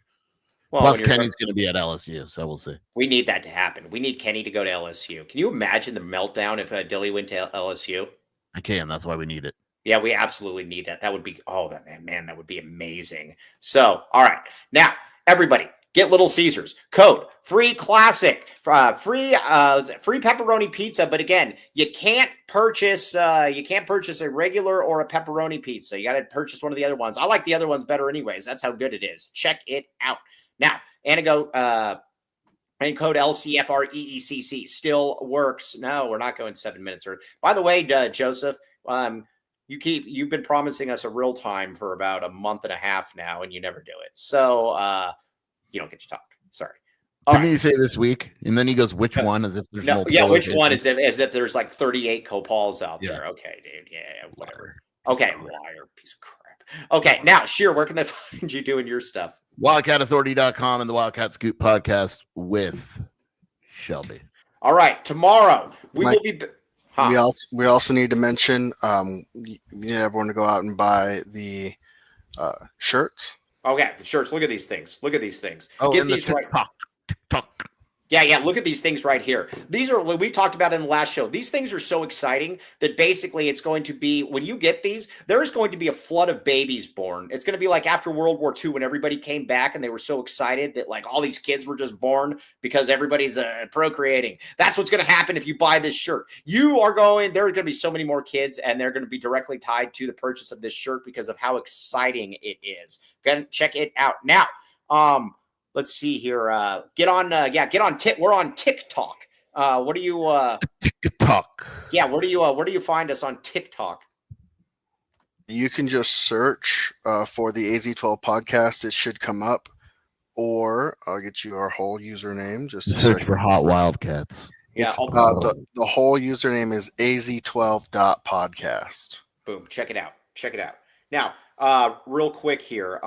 Well, plus, Kenny's going to be at LSU, so we'll see. We need that to happen. We need Kenny to go to LSU. Can you imagine the meltdown if Dilly went to LSU? I can. That's why we need it. Yeah, we absolutely need that. That would be, that would be amazing. So, all right. Now, everybody, get Little Caesars. Code, free classic, free pepperoni pizza. But again, you can't purchase a regular or a pepperoni pizza. You got to purchase one of the other ones. I like the other ones better anyways. That's how good it is. Check it out. Now, and code LCFREECC still works. No, we're not going 7 minutes. By the way, Joseph, you've been promising us a real time for about a month and a half now, and you never do it. So you don't get to talk. Sorry. Didn't he say this week? And then he goes, which one? As if there's multiple. Yeah, which one is it? As if there's like 38 Copals out there. Okay, dude. Yeah, whatever. Okay, liar, piece of crap. Okay, now, Sheer, where can they find you doing your stuff? WildcatAuthority.com and the Wildcat Scoop podcast with Shelby. All right, tomorrow we will be. We also need to mention you need everyone to go out and buy the shirts. Okay, the shirts. Look at these things. Oh, Get and these TikTok. Yeah. Look at these things right here. These are, we talked about in the last show. These things are so exciting that basically it's going to be, when you get these, there's going to be a flood of babies born. It's going to be like after World War II when everybody came back and they were so excited that like all these kids were just born because everybody's procreating. That's what's going to happen if you buy this shirt. There are going to be so many more kids, and they're going to be directly tied to the purchase of this shirt because of how exciting it is. Again, check it out now. Let's see here. Get on we're on TikTok. What do you TikTok? Yeah, where do you find us on TikTok? You can just search for the AZ12 podcast. It should come up, or I'll get you our whole username. Just Search for Hot Wildcats. Yeah, the whole username is az12.podcast. Boom. Check it out. Now, real quick here.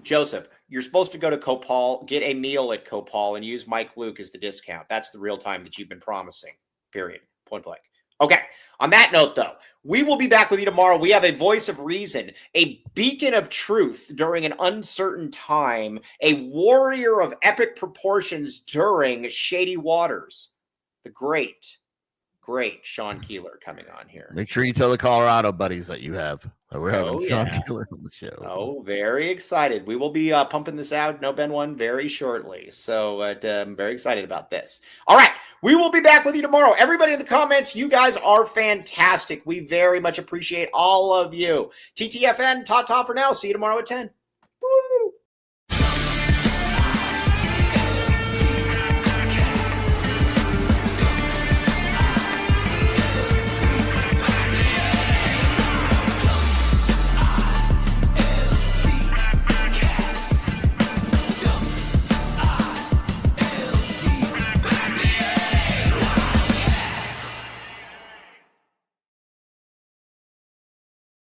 Joseph, you're supposed to go to Copal, get a meal at Copal, and use Mike Luke as the discount. That's the real time that you've been promising. Period. Point blank. Okay. On that note, though, we will be back with you tomorrow. We have a voice of reason, a beacon of truth during an uncertain time, a warrior of epic proportions during shady waters. The great Sean Keeler coming on here. Make sure you tell the Colorado buddies that you have that we're having Sean Keeler on the show. Oh, very excited. We will be pumping this out, No Ben 1, very shortly. So I'm very excited about this. All right. We will be back with you tomorrow. Everybody in the comments, you guys are fantastic. We very much appreciate all of you. TTFN, ta-ta for now. See you tomorrow at 10.